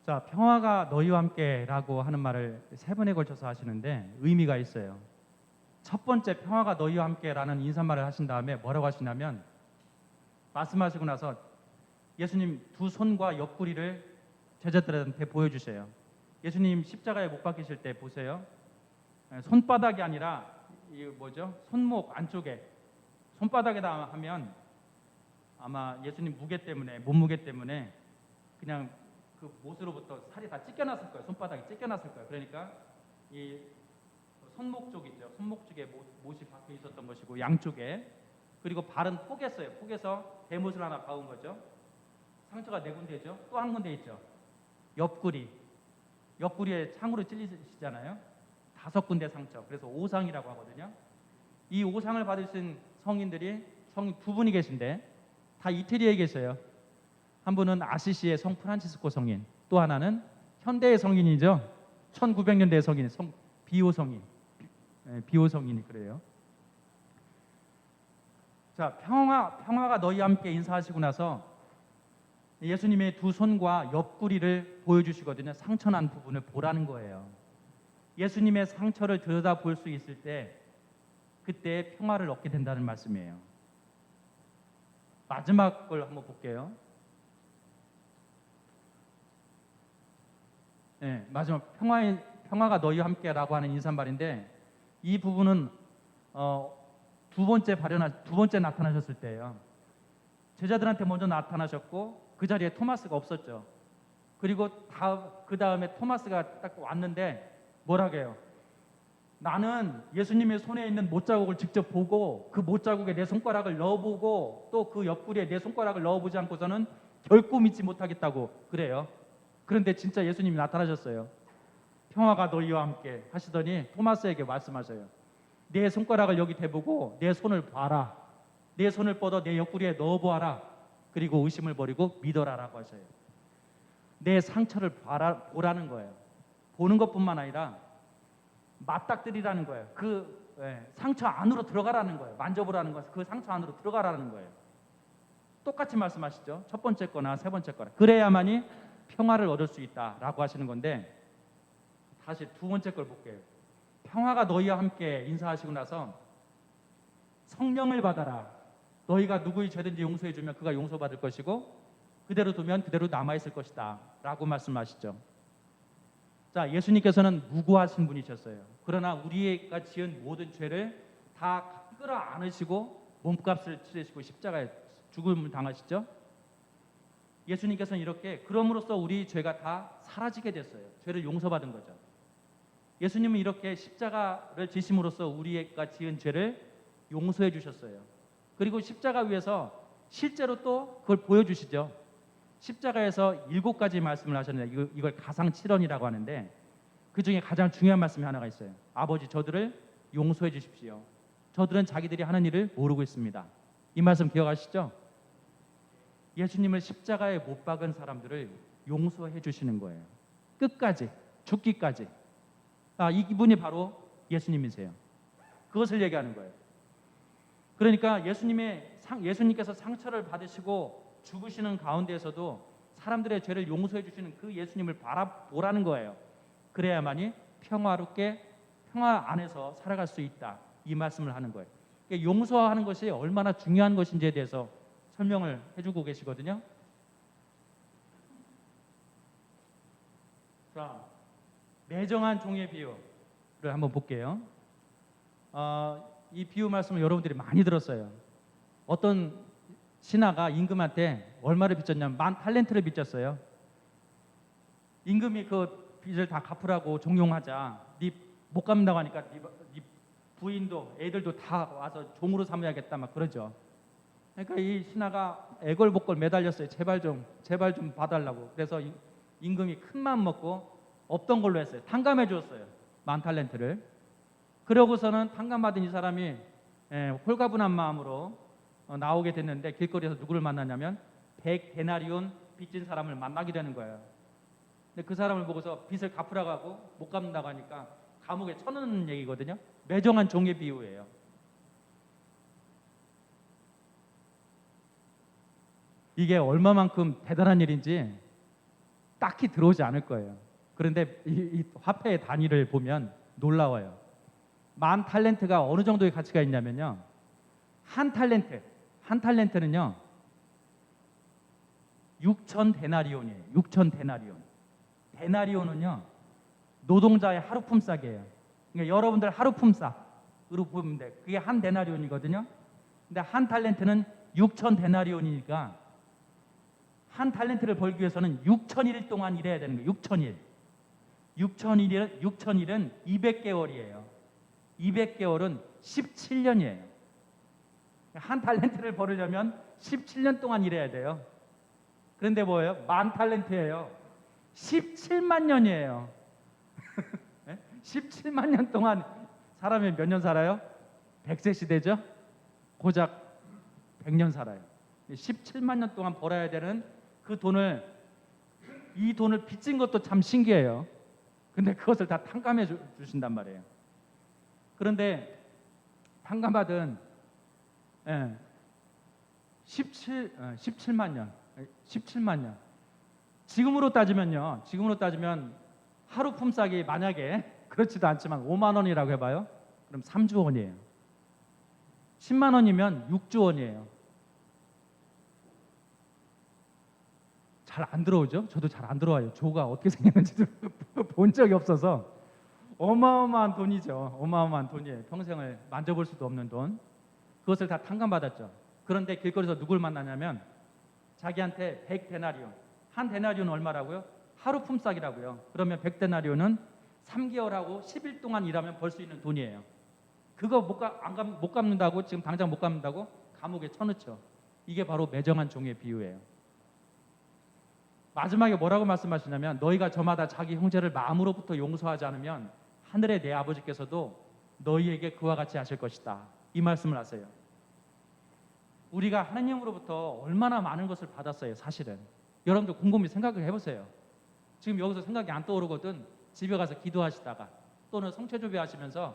S1: 자, 평화가 너희와 함께라고 하는 말을 세 번에 걸쳐서 하시는데 의미가 있어요. 첫 번째 평화가 너희와 함께라는 인사말을 하신 다음에 뭐라고 하시냐면 말씀하시고 나서 예수님 두 손과 옆구리를 제자들한테 보여주세요. 예수님 십자가에 못 박히실 때 보세요. 손바닥이 아니라 이 뭐죠? 손목 안쪽에 손바닥에다 하면 아마 예수님 무게 때문에 몸무게 때문에 그냥 그 못으로부터 살이 다 찢겨났을 거예요. 손바닥이 찢겨났을 거예요. 그러니까 이 손목 쪽 있죠. 손목 쪽에 못이 박혀 있었던 것이고 양쪽에 그리고 발은 포개어요. 포개서 대못을 하나 박은 거죠. 상처가 네 군데죠. 또 한 군데 있죠. 옆구리에 창으로 찔리시잖아요. 5군데 상처. 그래서 오상이라고 하거든요. 이 오상을 받으신 성인들이 성인 두 분이 계신데 다 이태리에 계세요. 한 분은 아시시의 성 프란치스코 성인, 또 하나는 현대의 성인이죠. 1900년대의 성인, 비오 성인. 비오 성인이 그래요. 자, 평화가 너희와 함께 인사하시고 나서 예수님의 두 손과 옆구리를 보여주시거든요. 상처난 부분을 보라는 거예요. 예수님의 상처를 들여다볼 수 있을 때 그때 평화를 얻게 된다는 말씀이에요. 마지막 걸 한번 볼게요. 네, 마지막 평화가 너희와 함께라고 하는 인사말인데 이 부분은 두 번째 나타나셨을 때예요. 제자들한테 먼저 나타나셨고 그 자리에 토마스가 없었죠. 그리고 그 다음에 토마스가 딱 왔는데 뭐라고 해요? 나는 예수님의 손에 있는 못자국을 직접 보고 그 못자국에 내 손가락을 넣어보고 또 그 옆구리에 내 손가락을 넣어보지 않고서는 결코 믿지 못하겠다고 그래요. 그런데 진짜 예수님이 나타나셨어요. 평화가 너희와 함께 하시더니 토마스에게 말씀하셔요. 내 손가락을 여기 대보고 내 손을 봐라. 내 손을 뻗어 내 옆구리에 넣어보아라. 그리고 의심을 버리고 믿어라라고 하셔요. 내 상처를 보라는 거예요. 보는 것뿐만 아니라 맞닥뜨리라는 거예요. 상처 안으로 들어가라는 거예요. 만져보라는 거예요. 그 상처 안으로 들어가라는 거예요. 똑같이 말씀하시죠. 첫 번째 거나 세 번째 거나. 그래야만이 평화를 얻을 수 있다라고 하시는 건데 다시 두 번째 걸 볼게요. 평화가 너희와 함께 인사하시고 나서 성령을 받아라. 너희가 누구의 죄든지 용서해 주면 그가 용서받을 것이고 그대로 두면 그대로 남아있을 것이다 라고 말씀하시죠. 자, 예수님께서는 무고하신 분이셨어요. 그러나 우리가 지은 모든 죄를 다 끌어안으시고 몸값을 치르시고 십자가에 죽음을 당하시죠. 예수님께서는 이렇게 그럼으로써 우리 죄가 다 사라지게 됐어요. 죄를 용서받은 거죠. 예수님은 이렇게 십자가를 지심으로써 우리가 지은 죄를 용서해 주셨어요. 그리고 십자가 위에서 실제로 또 그걸 보여주시죠. 십자가에서 7가지 말씀을 하셨는데 이걸 가상칠언이라고 하는데 그 중에 가장 중요한 말씀이 하나가 있어요. 아버지 저들을 용서해 주십시오. 저들은 자기들이 하는 일을 모르고 있습니다. 이 말씀 기억하시죠? 예수님을 십자가에 못 박은 사람들을 용서해 주시는 거예요. 끝까지, 죽기까지. 이분이 바로 예수님이세요. 그것을 얘기하는 거예요. 그러니까 예수님께서 상처를 받으시고 죽으시는 가운데에서도 사람들의 죄를 용서해 주시는 그 예수님을 바라보라는 거예요. 그래야만이 평화롭게 평화 안에서 살아갈 수 있다. 이 말씀을 하는 거예요. 그러니까 용서하는 것이 얼마나 중요한 것인지에 대해서 설명을 해주고 계시거든요. 자, 매정한 종의 비유를 한번 볼게요. 이 비유 말씀을 여러분들이 많이 들었어요. 어떤 신하가 임금한테 얼마를 빚졌냐면 10,000달란트를 빚졌어요. 임금이 그 빚을 다 갚으라고 종용하자. 네 못 갚는다고 하니까 네 부인도 애들도 다 와서 종으로 삼아야겠다 막 그러죠. 그러니까 이 신하가 애걸복걸 매달렸어요. 제발 좀 봐달라고. 그래서 임금이 큰 마음 먹고 없던 걸로 했어요. 탕감해 주었어요. 10,000달란트를. 그러고서는 탕감받은 이 사람이 홀가분한 마음으로 나오게 됐는데 길거리에서 누구를 만나냐면 100데나리온 빚진 사람을 만나게 되는 거예요. 근데 그 사람을 보고서 빚을 갚으라고 하고 못 갚는다고 하니까 감옥에 쳐넣는 얘기거든요. 매정한 종의 비유예요. 이게 얼마만큼 대단한 일인지 딱히 들어오지 않을 거예요. 그런데 이 화폐의 단위를 보면 놀라워요. 10,000달란트가 어느 정도의 가치가 있냐면요. 한 탈렌트는요 6,000데나리온이에요. 6,000데나리온. 데나리온은요 노동자의 하루 품삯이에요. 그러니까 여러분들 하루 품삯으로 보면 돼. 그게 한 데나리온이거든요. 근데 한 탈렌트는 6,000데나리온이니까 한 탈렌트를 벌기 위해서는 6,000일 동안 일해야 되는 거예요. 6,000일. 6,000일은 200개월이에요. 200개월은 17년이에요. 한 탈렌트를 벌으려면 17년 동안 일해야 돼요. 그런데 뭐예요? 10,000달란트예요. 17만 년이에요. 17만 년 동안 사람이 몇 년 살아요? 100세 시대죠? 고작 100년 살아요. 17만 년 동안 벌어야 되는 그 돈을, 이 돈을 빚진 것도 참 신기해요. 근데 그것을 다 탕감해 주신단 말이에요. 그런데 탕감받은 17만 년. 지금으로 따지면 하루 품삯이 만약에 그렇지도 않지만 5만 원이라고 해봐요. 그럼 3조 원이에요. 10만 원이면 6조 원이에요. 잘 안 들어오죠? 저도 잘 안 들어와요. 조가 어떻게 생겼는지도 본 적이 없어서. 어마어마한 돈이죠. 어마어마한 돈이에요. 평생을 만져볼 수도 없는 돈. 그것을 다 탕감받았죠. 그런데 길거리에서 누굴 만나냐면 자기한테 100데나리온. 한 데나리온은 얼마라고요? 하루 품삯이라고요. 그러면 100데나리온은 3개월하고 10일 동안 일하면 벌 수 있는 돈이에요. 그거 못 갚는다고, 지금 당장 못 갚는다고 감옥에 쳐넣죠. 이게 바로 매정한 종의 비유예요. 마지막에 뭐라고 말씀하시냐면 너희가 저마다 자기 형제를 마음으로부터 용서하지 않으면 하늘의 내 아버지께서도 너희에게 그와 같이 하실 것이다. 이 말씀을 하세요. 우리가 하나님으로부터 얼마나 많은 것을 받았어요. 사실은 여러분들 곰곰이 생각을 해보세요. 지금 여기서 생각이 안 떠오르거든 집에 가서 기도하시다가 또는 성체조배 하시면서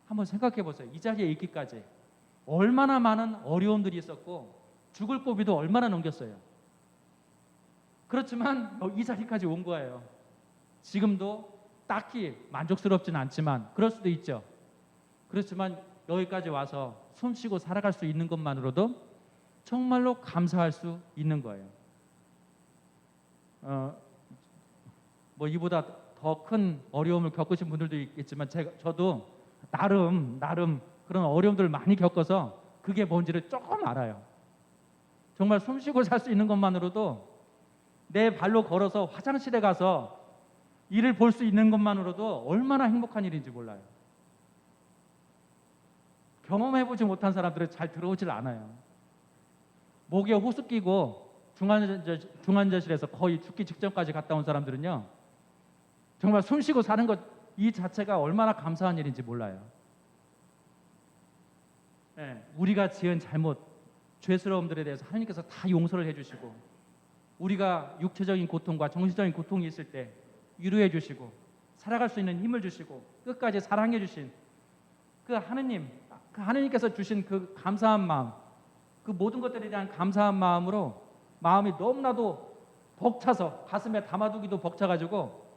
S1: 한번 생각해 보세요. 이 자리에 있기까지 얼마나 많은 어려움들이 있었고 죽을 고비도 얼마나 넘겼어요. 그렇지만 이 자리까지 온 거예요. 지금도 딱히 만족스럽지는 않지만 그럴 수도 있죠. 그렇지만 여기까지 와서 숨쉬고 살아갈 수 있는 것만으로도 정말로 감사할 수 있는 거예요. 뭐 이보다 더 큰 어려움을 겪으신 분들도 있겠지만 저도 나름 그런 어려움들을 많이 겪어서 그게 뭔지를 조금 알아요. 정말 숨쉬고 살 수 있는 것만으로도 내 발로 걸어서 화장실에 가서 일을 볼 수 있는 것만으로도 얼마나 행복한 일인지 몰라요. 경험해보지 못한 사람들은 잘 들어오질 않아요. 목에 호수 끼고 중환자실에서 거의 죽기 직전까지 갔다 온 사람들은요, 정말 숨쉬고 사는 것 이 자체가 얼마나 감사한 일인지 몰라요. 우리가 지은 잘못, 죄스러움들에 대해서 하나님께서 다 용서를 해주시고, 우리가 육체적인 고통과 정신적인 고통이 있을 때 위로해 주시고 살아갈 수 있는 힘을 주시고 끝까지 사랑해 주신 그 하나님께서 주신 그 감사한 마음, 그 모든 것들에 대한 감사한 마음으로 마음이 너무나도 벅차서 가슴에 담아두기도 벅차가지고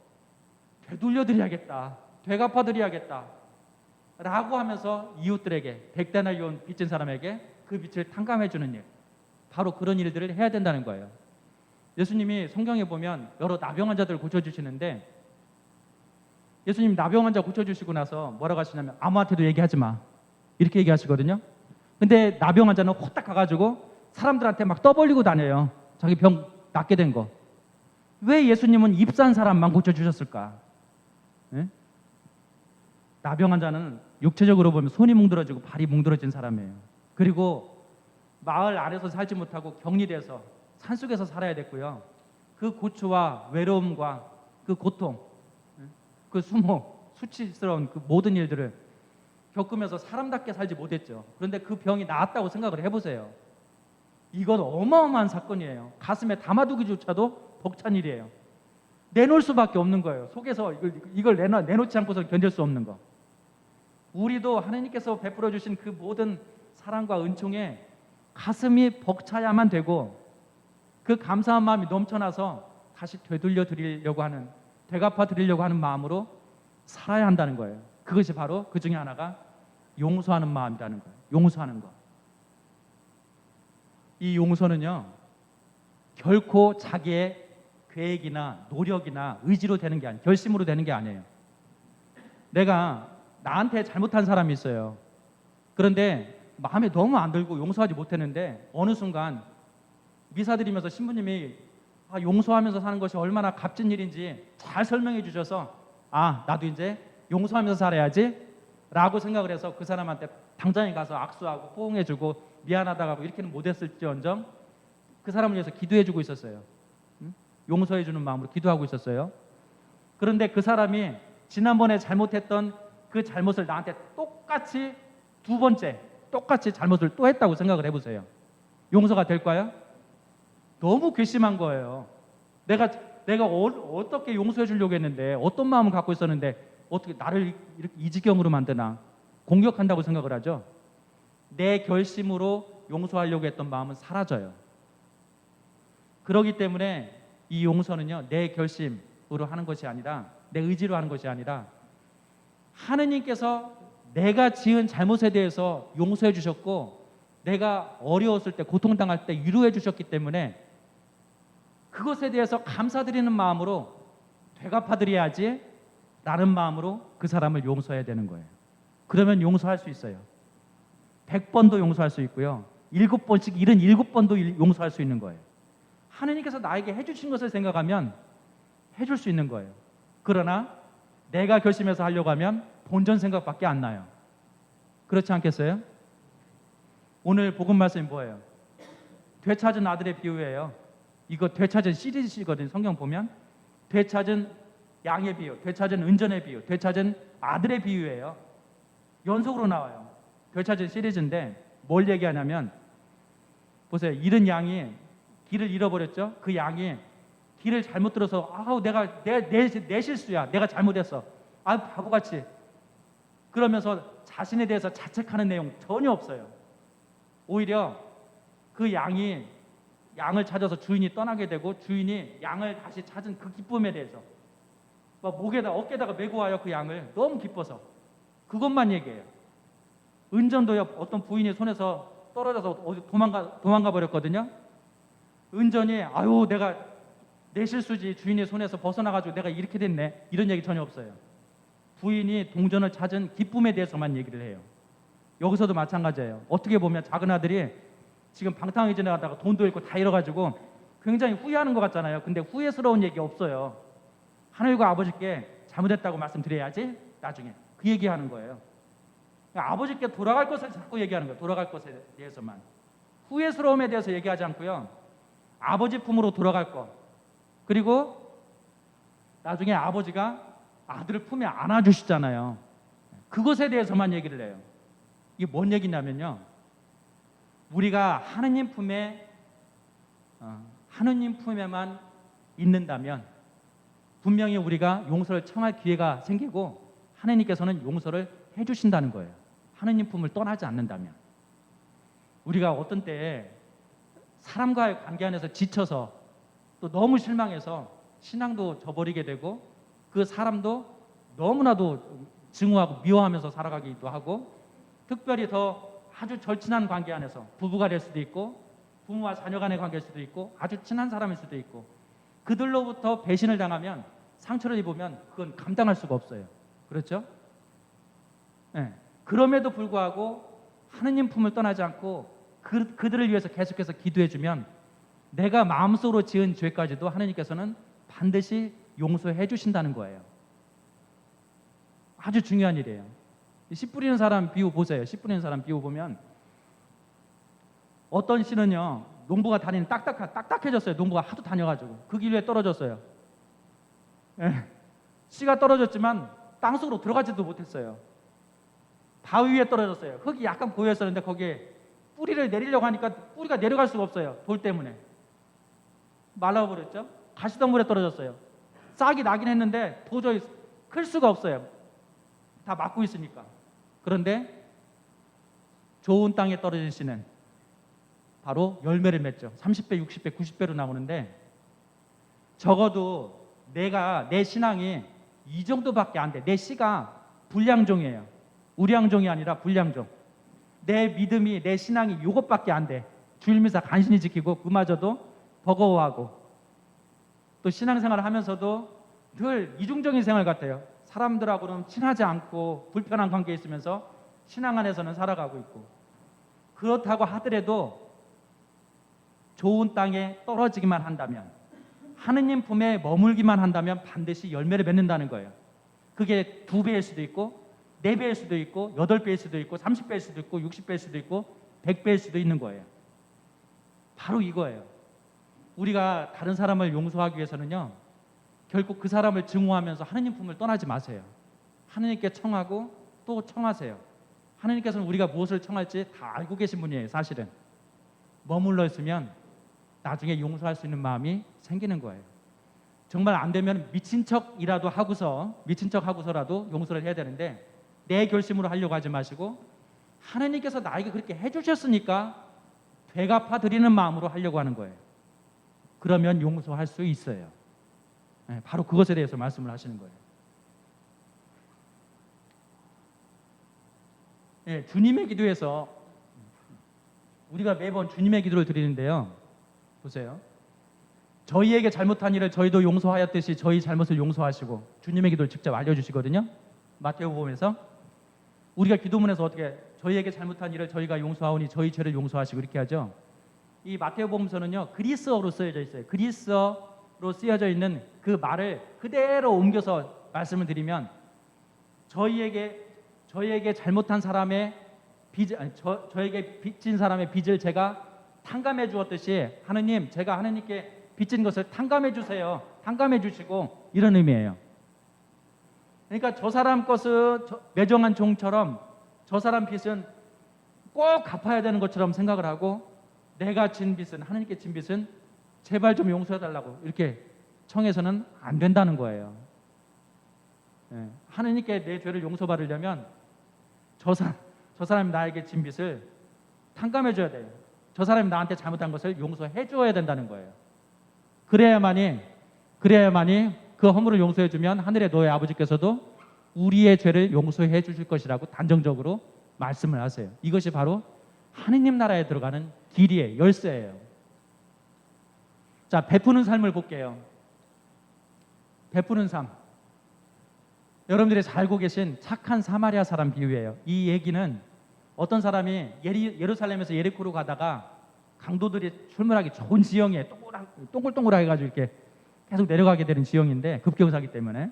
S1: 되돌려드려야겠다, 되갚아드려야겠다 라고 하면서 이웃들에게 100데나리온 빚진 사람에게 그 빚을 탕감해주는 일, 바로 그런 일들을 해야 된다는 거예요. 예수님이 성경에 보면 여러 나병 환자들을 고쳐주시는데 예수님 나병 환자 고쳐주시고 나서 뭐라고 하시냐면 아무한테도 얘기하지 마 이렇게 얘기하시거든요. 근데 나병 환자는 호딱 가가지고 사람들한테 막 떠벌리고 다녀요. 자기 병 낫게 된 거. 왜 예수님은 입산 사람만 고쳐주셨을까? 네? 나병 환자는 육체적으로 보면 손이 뭉들어지고 발이 뭉들어진 사람이에요. 그리고 마을 안에서 살지 못하고 격리돼서 산속에서 살아야 됐고요. 그 고초와 외로움과 그 고통, 그 수치스러운 그 모든 일들을 겪으면서 사람답게 살지 못했죠. 그런데 그 병이 나았다고 생각을 해보세요. 이건 어마어마한 사건이에요. 가슴에 담아두기조차도 벅찬 일이에요. 내놓을 수밖에 없는 거예요. 속에서 이걸 내놓지 않고서 견딜 수 없는 거. 우리도 하나님께서 베풀어 주신 그 모든 사랑과 은총에 가슴이 벅차야만 되고 그 감사한 마음이 넘쳐나서 다시 되돌려 드리려고 하는, 되갚아 드리려고 하는 마음으로 살아야 한다는 거예요. 그것이 바로 그 중에 하나가 용서하는 마음이라는 거예요. 용서하는 것. 이 용서는요, 결코 자기의 계획이나 노력이나 의지로 되는 게 아니에요. 결심으로 되는 게 아니에요. 내가 나한테 잘못한 사람이 있어요. 그런데 마음에 너무 안 들고 용서하지 못했는데 어느 순간 미사 드리면서 신부님이 용서하면서 사는 것이 얼마나 값진 일인지 잘 설명해 주셔서 나도 이제 용서하면서 살아야지 라고 생각을 해서 그 사람한테 당장에 가서 악수하고 포옹해 주고 미안하다고 하고 이렇게는 못했을지언정 그 사람을 위해서 기도해 주고 있었어요. 용서해 주는 마음으로 기도하고 있었어요. 그런데 그 사람이 지난번에 잘못했던 그 잘못을 나한테 똑같이 두 번째 똑같이 잘못을 또 했다고 생각을 해보세요. 용서가 될까요? 너무 괘씸한 거예요. 내가 어떻게 용서해 주려고 했는데, 어떤 마음을 갖고 있었는데 어떻게 나를 이렇게 이 지경으로 만드나, 공격한다고 생각을 하죠. 내 결심으로 용서하려고 했던 마음은 사라져요. 그렇기 때문에 이 용서는요, 내 결심으로 하는 것이 아니라, 내 의지로 하는 것이 아니라 하느님께서 내가 지은 잘못에 대해서 용서해 주셨고, 내가 어려웠을 때, 고통당할 때 위로해 주셨기 때문에 그것에 대해서 감사드리는 마음으로 되갚아드려야지 라는 마음으로 그 사람을 용서해야 되는 거예요. 그러면 용서할 수 있어요. 100번도 용서할 수 있고요, 7번씩 77번도 용서할 수 있는 거예요. 하느님께서 나에게 해주신 것을 생각하면 해줄 수 있는 거예요. 그러나 내가 결심해서 하려고 하면 본전 생각밖에 안 나요. 그렇지 않겠어요? 오늘 복음 말씀이 뭐예요? 되찾은 아들의 비유예요. 이거 되찾은 시리즈거든요. 성경 보면 되찾은 양의 비유, 되찾은 은전의 비유, 되찾은 아들의 비유예요. 연속으로 나와요. 되찾은 시리즈인데 뭘 얘기하냐면, 보세요. 잃은 양이 길을 잃어버렸죠. 그 양이 길을 잘못 들어서 내 실수야, 내가 잘못했어, 바보같이 그러면서 자신에 대해서 자책하는 내용 전혀 없어요. 오히려 그 양이 양을 찾아서 주인이 떠나게 되고, 주인이 양을 다시 찾은 그 기쁨에 대해서 막 어깨다가 메고 와요. 그 양을 너무 기뻐서. 그것만 얘기해요. 은전도요, 어떤 부인이 손에서 떨어져서 어디 도망가 버렸거든요. 은전이 내가 내 실수지, 주인의 손에서 벗어나가지고 내가 이렇게 됐네, 이런 얘기 전혀 없어요. 부인이 동전을 찾은 기쁨에 대해서만 얘기를 해요. 여기서도 마찬가지예요. 어떻게 보면 작은 아들이 지금 방탕하게 지나가다가 돈도 잃고 다 잃어가지고 굉장히 후회하는 것 같잖아요. 근데 후회스러운 얘기 없어요. 하늘과 아버지께 잘못했다고 말씀드려야지 나중에, 그 얘기하는 거예요. 그러니까 아버지께 돌아갈 것을 자꾸 얘기하는 거예요. 돌아갈 것에 대해서만. 후회스러움에 대해서 얘기하지 않고요, 아버지 품으로 돌아갈 것, 그리고 나중에 아버지가 아들을 품에 안아주시잖아요. 그것에 대해서만 얘기를 해요. 이게 뭔 얘기냐면요, 우리가 하느님 품에만 있는다면 분명히 우리가 용서를 청할 기회가 생기고 하느님께서는 용서를 해주신다는 거예요. 하느님 품을 떠나지 않는다면. 우리가 어떤 때에 사람과의 관계 안에서 지쳐서 또 너무 실망해서 신앙도 저버리게 되고, 그 사람도 너무나도 증오하고 미워하면서 살아가기도 하고, 특별히 더 아주 절친한 관계 안에서 부부가 될 수도 있고, 부모와 자녀 간의 관계일 수도 있고, 아주 친한 사람일 수도 있고, 그들로부터 배신을 당하면, 상처를 입으면 그건 감당할 수가 없어요. 그렇죠? 네. 그럼에도 불구하고 하느님 품을 떠나지 않고 그들을 위해서 계속해서 기도해주면 내가 마음속으로 지은 죄까지도 하느님께서는 반드시 용서해 주신다는 거예요. 아주 중요한 일이에요. 씨 뿌리는 사람 비유 보세요. 씨 뿌리는 사람 비유 보면 어떤 씨는요, 농부가 다니는 딱딱해졌어요. 농부가 하도 다녀가지고 그 길 위에 떨어졌어요. 씨가 떨어졌지만 땅속으로 들어가지도 못했어요. 바위 위에 떨어졌어요. 흙이 약간 고였었는데 거기에 뿌리를 내리려고 하니까 뿌리가 내려갈 수가 없어요. 돌 때문에 말라버렸죠. 가시덤불에 떨어졌어요. 싹이 나긴 했는데 도저히 클 수가 없어요. 다 막고 있으니까. 그런데 좋은 땅에 떨어진 씨는 바로 열매를 맺죠. 30배, 60배, 90배로 나오는데, 적어도 내 신앙이 이 정도밖에 안 돼. 내 씨가 불량종이에요. 우량종이 아니라 불량종. 내 믿음이, 내 신앙이 이것밖에 안 돼. 주일미사 간신히 지키고 그마저도 버거워하고 또 신앙생활을 하면서도 늘 이중적인 생활 같아요. 사람들하고는 친하지 않고 불편한 관계에 있으면서 신앙 안에서는 살아가고 있고, 그렇다고 하더라도 좋은 땅에 떨어지기만 한다면, 하느님 품에 머물기만 한다면 반드시 열매를 맺는다는 거예요. 그게 2배일 수도 있고 4배일 수도 있고 8배일 수도 있고 30배일 수도 있고 60배일 수도 있고 100배일 수도 있는 거예요. 바로 이거예요. 우리가 다른 사람을 용서하기 위해서는요, 결국 그 사람을 증오하면서 하느님 품을 떠나지 마세요. 하느님께 청하고 또 청하세요. 하느님께서는 우리가 무엇을 청할지 다 알고 계신 분이에요. 사실은 머물러 있으면 나중에 용서할 수 있는 마음이 생기는 거예요. 정말 안 되면 미친 척이라도 하고서라도 용서를 해야 되는데, 내 결심으로 하려고 하지 마시고 하느님께서 나에게 그렇게 해주셨으니까 되갚아 드리는 마음으로 하려고 하는 거예요. 그러면 용서할 수 있어요. 바로 그것에 대해서 말씀을 하시는 거예요. 주님의 기도에서 우리가 매번 주님의 기도를 드리는데요, 보세요. 저희에게 잘못한 일을 저희도 용서하였듯이 저희 잘못을 용서하시고, 주님의 기도를 직접 알려주시거든요. 마태복음에서 우리가 기도문에서 어떻게 저희에게 잘못한 일을 저희가 용서하오니 저희 죄를 용서하시고 이렇게 하죠. 이 마태복음서는요, 그리스어로 쓰여져 있어요. 그리스어로 쓰여져 있는 그 말을 그대로 옮겨서 말씀을 드리면, 저희에게 잘못한 사람의 저에게 빚진 사람의 빚을 제가 탕감해 주었듯이 하느님, 제가 하느님께 빚진 것을 탕감해 주세요. 탕감해 주시고, 이런 의미예요. 그러니까 저 사람 것은 매정한 종처럼 저 사람 빚은 꼭 갚아야 되는 것처럼 생각을 하고, 내가 진 빚은, 하느님께 진 빚은 제발 좀 용서해 달라고 이렇게 청해서는 안 된다는 거예요. 하느님께 내 죄를 용서받으려면 저 사람이 나에게 진 빚을 탕감해 줘야 돼요. 저 사람이 나한테 잘못한 것을 용서해 줘야 된다는 거예요. 그래야만이 그 허물을 용서해 주면 하늘의 너의 아버지께서도 우리의 죄를 용서해 주실 것이라고 단정적으로 말씀을 하세요. 이것이 바로 하느님 나라에 들어가는 길이에요. 열쇠예요. 자, 베푸는 삶을 볼게요. 베푸는 삶. 여러분들이 잘 알고 계신 착한 사마리아 사람 비유예요. 이 얘기는 어떤 사람이 예루살렘에서 예리코로 가다가 강도들이 출몰하기 좋은 지형에 동글동글하게 가지고 이렇게 계속 내려가게 되는 지형인데, 급경사기 때문에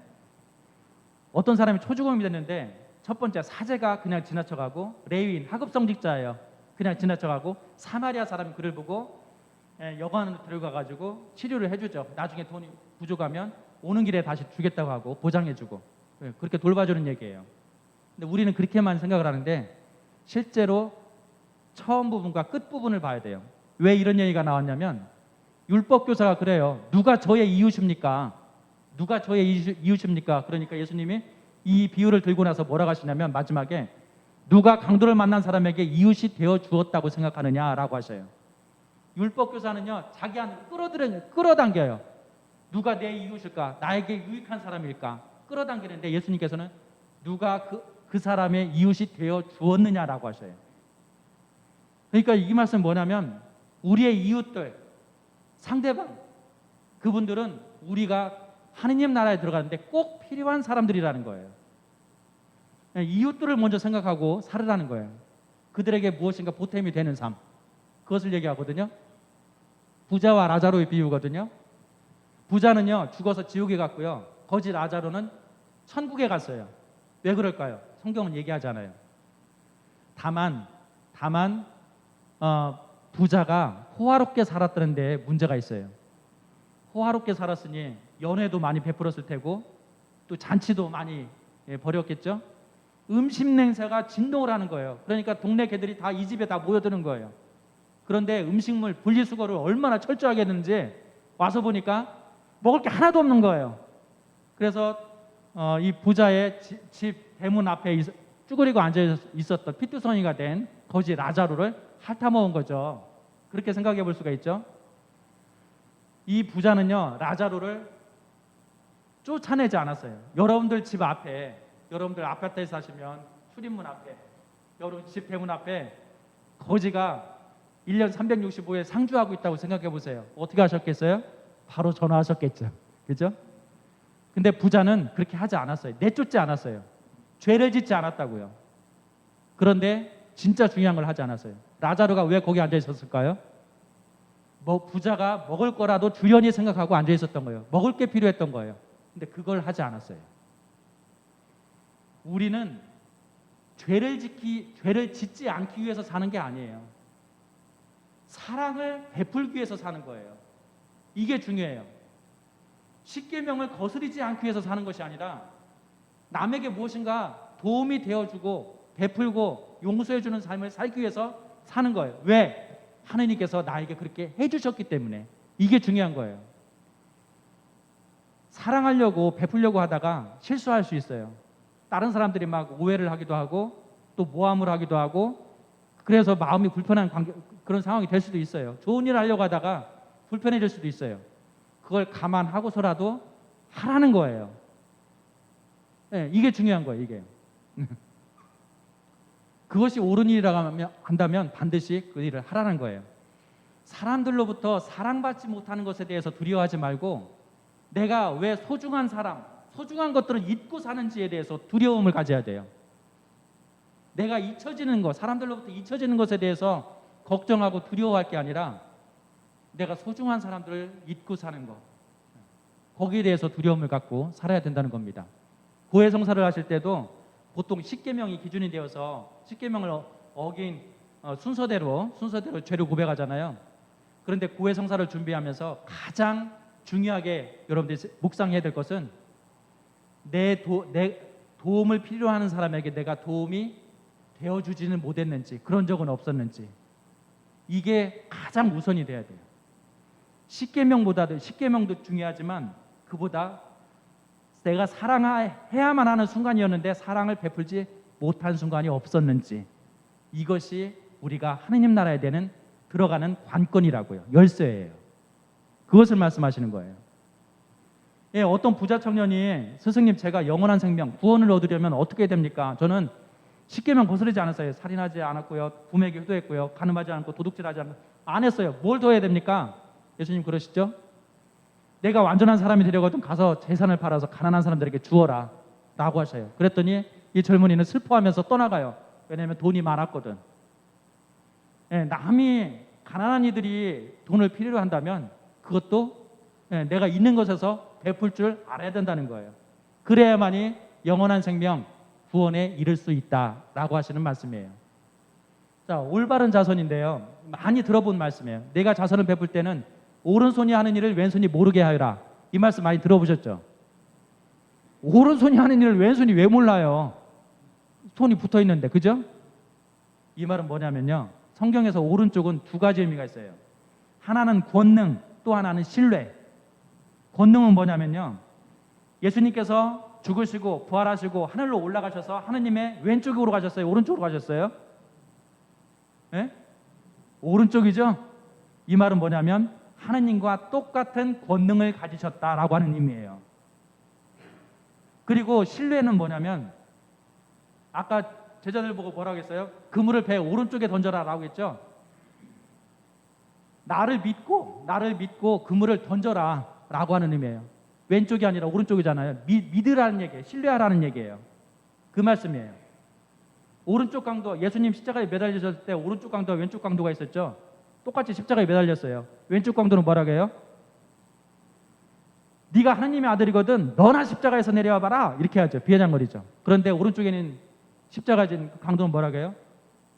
S1: 어떤 사람이 초죽음이 됐는데, 첫 번째 사제가 그냥 지나쳐가고, 레위인 하급성직자예요. 그냥 지나쳐가고, 사마리아 사람이 그를 보고 여관으로 데려가가지고 치료를 해주죠. 나중에 돈이 부족하면 오는 길에 다시 주겠다고 하고 보장해주고, 그렇게 돌봐주는 얘기예요. 근데 우리는 그렇게만 생각을 하는데, 실제로 처음 부분과 끝 부분을 봐야 돼요. 왜 이런 얘기가 나왔냐면, 율법 교사가 그래요. 누가 저의 이웃입니까? 누가 저의 이웃입니까? 그러니까 예수님이 이 비유를 들고 나서 뭐라고 하시냐면, 마지막에 누가 강도를 만난 사람에게 이웃이 되어 주었다고 생각하느냐라고 하셔요. 율법 교사는요, 자기 안으로 끌어당겨요. 누가 내 이웃일까? 나에게 유익한 사람일까? 끌어당기는데, 예수님께서는 누가 그 사람의 이웃이 되어 주었느냐라고 하셔요. 그러니까 이 말씀은 뭐냐면, 우리의 이웃들, 상대방, 그분들은 우리가 하느님 나라에 들어가는데 꼭 필요한 사람들이라는 거예요. 이웃들을 먼저 생각하고 살으라는 거예요. 그들에게 무엇인가 보탬이 되는 삶, 그것을 얘기하거든요. 부자와 라자로의 비유거든요. 부자는요, 죽어서 지옥에 갔고요, 거지 라자로는 천국에 갔어요. 왜 그럴까요? 성경은 얘기하잖아요. 다만 부자가 호화롭게 살았다는 데 문제가 있어요. 호화롭게 살았으니 연회도 많이 베풀었을 테고, 또 잔치도 많이 벌였겠죠. 음식 냄새가 진동을 하는 거예요. 그러니까 동네 개들이 다 이 집에 다 모여드는 거예요. 그런데 음식물 분리수거를 얼마나 철저하게 했는지 와서 보니까 먹을 게 하나도 없는 거예요. 그래서 이 부자의 집 대문 앞에 쭈그리고 앉아 있었던 피투성이가 된 거지 라자로를 핥아먹은 거죠. 그렇게 생각해 볼 수가 있죠. 이 부자는요 라자로를 쫓아내지 않았어요. 여러분들 집 앞에, 여러분들 아파트에 사시면 출입문 앞에, 여러분 집 대문 앞에 거지가 1년 365일 상주하고 있다고 생각해 보세요. 어떻게 하셨겠어요? 바로 전화하셨겠죠. 그죠? 근데 부자는 그렇게 하지 않았어요. 내쫓지 않았어요. 죄를 짓지 않았다고요. 그런데 진짜 중요한 걸 하지 않았어요. 라자로가 왜 거기 앉아 있었을까요? 뭐 부자가 먹을 거라도 주연히 생각하고 앉아 있었던 거예요. 먹을 게 필요했던 거예요. 근데 그걸 하지 않았어요. 우리는 죄를 짓지 않기 위해서 사는 게 아니에요. 사랑을 베풀기 위해서 사는 거예요. 이게 중요해요. 십계명을 거스르지 않기 위해서 사는 것이 아니라 남에게 무엇인가 도움이 되어주고 베풀고 용서해주는 삶을 살기 위해서 사는 거예요. 왜? 하느님께서 나에게 그렇게 해주셨기 때문에. 이게 중요한 거예요. 사랑하려고 베풀려고 하다가 실수할 수 있어요. 다른 사람들이 막 오해를 하기도 하고 또 모함을 하기도 하고 그래서 마음이 불편한 그런 상황이 될 수도 있어요. 좋은 일을 하려고 하다가 불편해질 수도 있어요. 그걸 감안하고서라도 하라는 거예요. 네, 이게 중요한 거예요. 이게. 그것이 옳은 일이라고 한다면 반드시 그 일을 하라는 거예요. 사람들로부터 사랑받지 못하는 것에 대해서 두려워하지 말고 내가 왜 소중한 사람, 소중한 것들을 잊고 사는지에 대해서 두려움을 가져야 돼요. 내가 잊혀지는 것, 사람들로부터 잊혀지는 것에 대해서 걱정하고 두려워할 게 아니라 내가 소중한 사람들을 잊고 사는 것, 거기에 대해서 두려움을 갖고 살아야 된다는 겁니다. 고해성사를 하실 때도 보통 십계명이 기준이 되어서 십계명을 어긴 순서대로 죄를 고백하잖아요. 그런데 고해성사를 준비하면서 가장 중요하게 여러분들이 묵상해야 될 것은 내 도움을 필요로 하는 사람에게 내가 도움이 되어주지는 못했는지, 그런 적은 없었는지, 이게 가장 우선이 돼야 돼요. 십계명도 중요하지만 그보다 내가 사랑해야만 하는 순간이었는데 사랑을 베풀지 못한 순간이 없었는지, 이것이 우리가 하느님 나라에 대는 들어가는 관건이라고요. 열쇠예요. 그것을 말씀하시는 거예요. 예, 어떤 부자 청년이 스승님 제가 영원한 생명, 구원을 얻으려면 어떻게 됩니까? 저는 십계명 거스르지 않았어요. 살인하지 않았고요. 부모에게 효도했고요. 간음하지 않고 도둑질하지 않고 안 했어요. 뭘 더 해야 됩니까? 예수님 그러시죠? 내가 완전한 사람이 되려거든 가서 재산을 팔아서 가난한 사람들에게 주어라 라고 하셔요. 그랬더니 이 젊은이는 슬퍼하면서 떠나가요. 왜냐하면 돈이 많았거든. 예, 남이 가난한 이들이 돈을 필요로 한다면 그것도 내가 있는 것에서 베풀 줄 알아야 된다는 거예요. 그래야만이 영원한 생명, 구원에 이를 수 있다라고 하시는 말씀이에요. 자, 올바른 자선인데요. 많이 들어본 말씀이에요. 내가 자선을 베풀 때는 오른손이 하는 일을 왼손이 모르게 하여라. 이 말씀 많이 들어보셨죠? 오른손이 하는 일을 왼손이 왜 몰라요? 손이 붙어 있는데, 그죠? 이 말은 뭐냐면요. 성경에서 오른쪽은 두 가지 의미가 있어요. 하나는 권능, 또 하나는 신뢰. 권능은 뭐냐면요. 예수님께서 죽으시고 부활하시고 하늘로 올라가셔서 하느님의 왼쪽으로 가셨어요? 오른쪽으로 가셨어요? 네? 오른쪽이죠? 이 말은 뭐냐면 하느님과 똑같은 권능을 가지셨다라고 하는 의미예요. 그리고 신뢰는 뭐냐면 아까 제자들 보고 뭐라고 했어요? 그물을 배 오른쪽에 던져라 라고 했죠. 나를 믿고 그물을 던져라 라고 하는 의미예요. 왼쪽이 아니라 오른쪽이잖아요. 믿으라는 얘기예요. 신뢰하라는 얘기예요. 그 말씀이에요. 오른쪽 강도, 예수님 십자가에 매달리셨을 때 오른쪽 강도와 왼쪽 강도가 있었죠. 똑같이 십자가에 매달렸어요. 왼쪽 강도는 뭐라고 해요? 네가 하나님의 아들이거든 너나 십자가에서 내려와 봐라 이렇게 하죠. 비아냥거리죠. 그런데 오른쪽에는 십자가에 진 강도는 뭐라고 해요?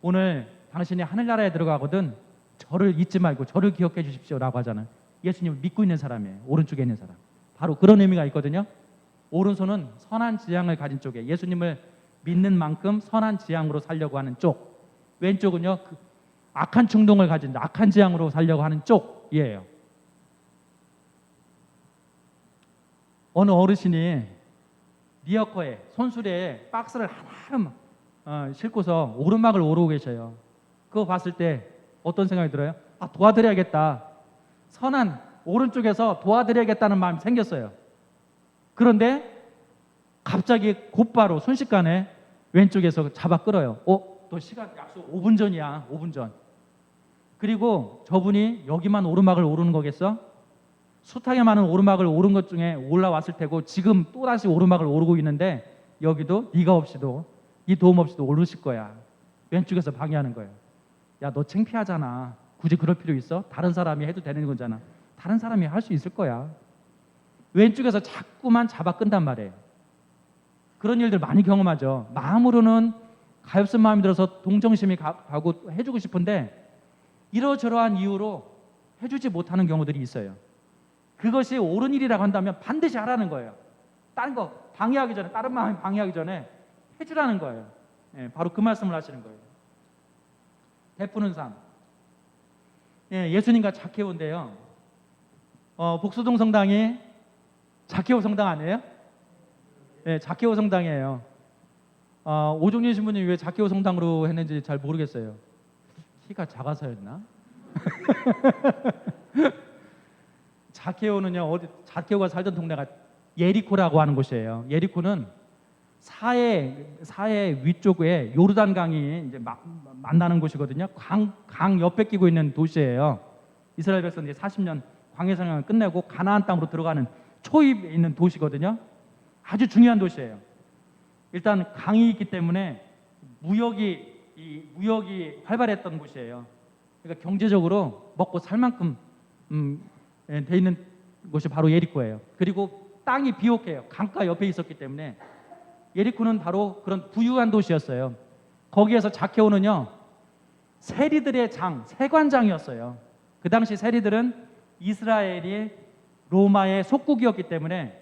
S1: 오늘 당신이 하늘나라에 들어가거든 저를 잊지 말고 저를 기억해 주십시오 라고 하잖아요. 예수님을 믿고 있는 사람이에요. 오른쪽에 있는 사람. 바로 그런 의미가 있거든요. 오른손은 선한 지향을 가진 쪽에 예수님을 믿는 만큼 선한 지향으로 살려고 하는 쪽, 왼쪽은요 악한 충동을 가진 악한 지향으로 살려고 하는 쪽이에요. 어느 어르신이 리어커에 손수레에 박스를 하나 싣고서 오르막을 오르고 계셔요. 그거 봤을 때 어떤 생각이 들어요? 아, 도와드려야겠다. 선한 오른쪽에서 도와드려야겠다는 마음이 생겼어요. 그런데 갑자기 곧바로 순식간에 왼쪽에서 잡아 끌어요. 또 시간 약속 5분 전이야. 5분 전. 그리고 저분이 여기만 오르막을 오르는 거겠어? 숱하게 많은 오르막을 오른 것 중에 올라왔을 테고 지금 또다시 오르막을 오르고 있는데 여기도 네가 없이도 네 도움 없이도 오르실 거야. 왼쪽에서 방해하는 거예요. 야, 너 창피하잖아. 굳이 그럴 필요 있어? 다른 사람이 해도 되는 거잖아. 다른 사람이 할 수 있을 거야. 왼쪽에서 자꾸만 잡아 끈단 말이에요. 그런 일들 많이 경험하죠. 마음으로는 가엾은 마음이 들어서 동정심이 가고 해주고 싶은데 이러저러한 이유로 해주지 못하는 경우들이 있어요. 그것이 옳은 일이라고 한다면 반드시 하라는 거예요. 다른 거 방해하기 전에, 다른 마음이 방해하기 전에 해주라는 거예요. 바로 그 말씀을 하시는 거예요. 베푸는 삶. 예수님과 자케오인데요. 복수동 성당이 자케오 성당 아니에요? 네, 자케오 성당이에요. 오종진 신부님이 왜 자케오 성당으로 했는지 잘 모르겠어요. 키가 작아서였나? 자케오는요, 자케오가 살던 동네가 예리코라고 하는 곳이에요. 예리코는 사해 위쪽에 요르단 강이 이제 만나는 곳이거든요. 강 옆에 끼고 있는 도시예요. 이스라엘 백성들이 40년 광야 생활을 끝내고 가나안 땅으로 들어가는 초입에 있는 도시거든요. 아주 중요한 도시예요. 일단 강이 있기 때문에 무역이 활발했던 곳이에요. 그러니까 경제적으로 먹고 살 만큼 돼 있는 곳이 바로 예리코예요. 그리고 땅이 비옥해요. 강가 옆에 있었기 때문에 예리코는 바로 그런 부유한 도시였어요. 거기에서 자케오는요, 세리들의 장, 세관장이었어요. 그 당시 세리들은 이스라엘이 로마의 속국이었기 때문에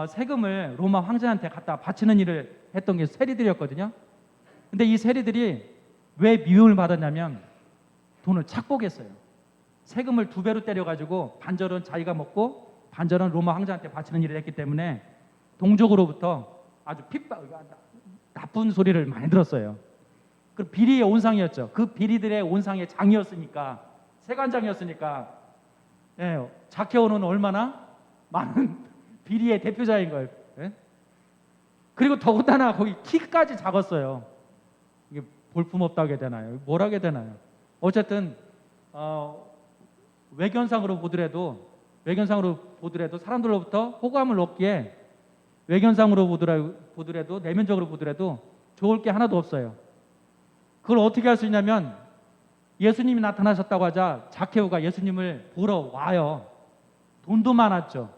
S1: 세금을 로마 황제한테 갖다 바치는 일을 했던 게 세리들이었거든요. 근데 이 세리들이 왜 미움을 받았냐면 돈을 착복했어요. 세금을 2배로 때려가지고 반절은 자기가 먹고 반절은 로마 황제한테 바치는 일을 했기 때문에 동족으로부터 아주 나쁜 소리를 많이 들었어요. 그 비리의 온상이었죠. 그 비리들의 온상의 장이었으니까, 세관장이었으니까, 자케오는 얼마나 많은 비리의 대표자인 거예요. 그리고 더군다나 거기 키까지 작았어요. 이게 볼품없다고 해야 되나요? 뭘 하게 되나요? 어쨌든 외견상으로 보더라도 사람들로부터 호감을 얻기에 외견상으로 보더라도 내면적으로 보더라도 좋을 게 하나도 없어요. 그걸 어떻게 할 수 있냐면 예수님이 나타나셨다고 하자 자케오가 예수님을 보러 와요. 돈도 많았죠.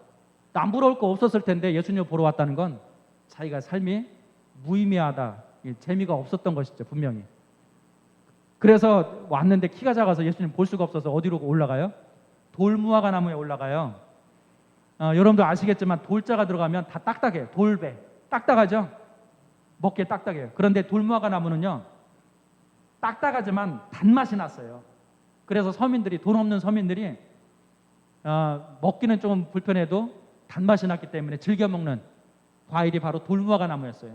S1: 남 부러울 거 없었을 텐데 예수님을 보러 왔다는 건 자기가 삶이 무의미하다, 재미가 없었던 것이죠, 분명히. 그래서 왔는데 키가 작아서 예수님 볼 수가 없어서 어디로 올라가요? 돌무화과 나무에 올라가요. 여러분도 아시겠지만 돌자가 들어가면 다 딱딱해요. 돌배 딱딱하죠? 먹기에 딱딱해요. 그런데 돌무화과 나무는요, 딱딱하지만 단맛이 났어요. 그래서 돈 없는 서민들이 먹기는 좀 불편해도 단맛이 났기 때문에 즐겨 먹는 과일이 바로 돌무화과 나무였어요.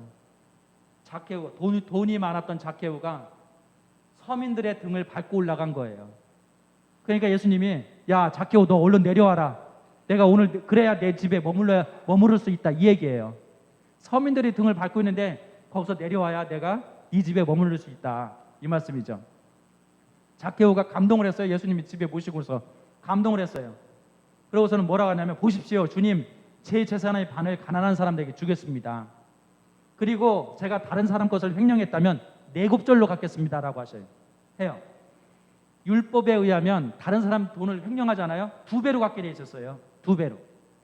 S1: 자케오, 돈이 많았던 자케오가 서민들의 등을 밟고 올라간 거예요. 그러니까 예수님이, 야 자케오, 너 얼른 내려와라. 내가 오늘 그래야 내 집에 머무를 수 있다, 이 얘기예요. 서민들이 등을 밟고 있는데 거기서 내려와야 내가 이 집에 머무를 수 있다, 이 말씀이죠. 자케오가 감동을 했어요. 예수님이 집에 모시고서 감동을 했어요. 그러고서는 뭐라고 하냐면, 보십시오, 주님, 제 재산의 반을 가난한 사람들에게 주겠습니다. 그리고 제가 다른 사람 것을 횡령했다면 내곱절로 갚겠습니다라고 해요. 율법에 의하면 다른 사람 돈을 횡령하잖아요. 2배로 갚게 돼 있었어요. 2배로.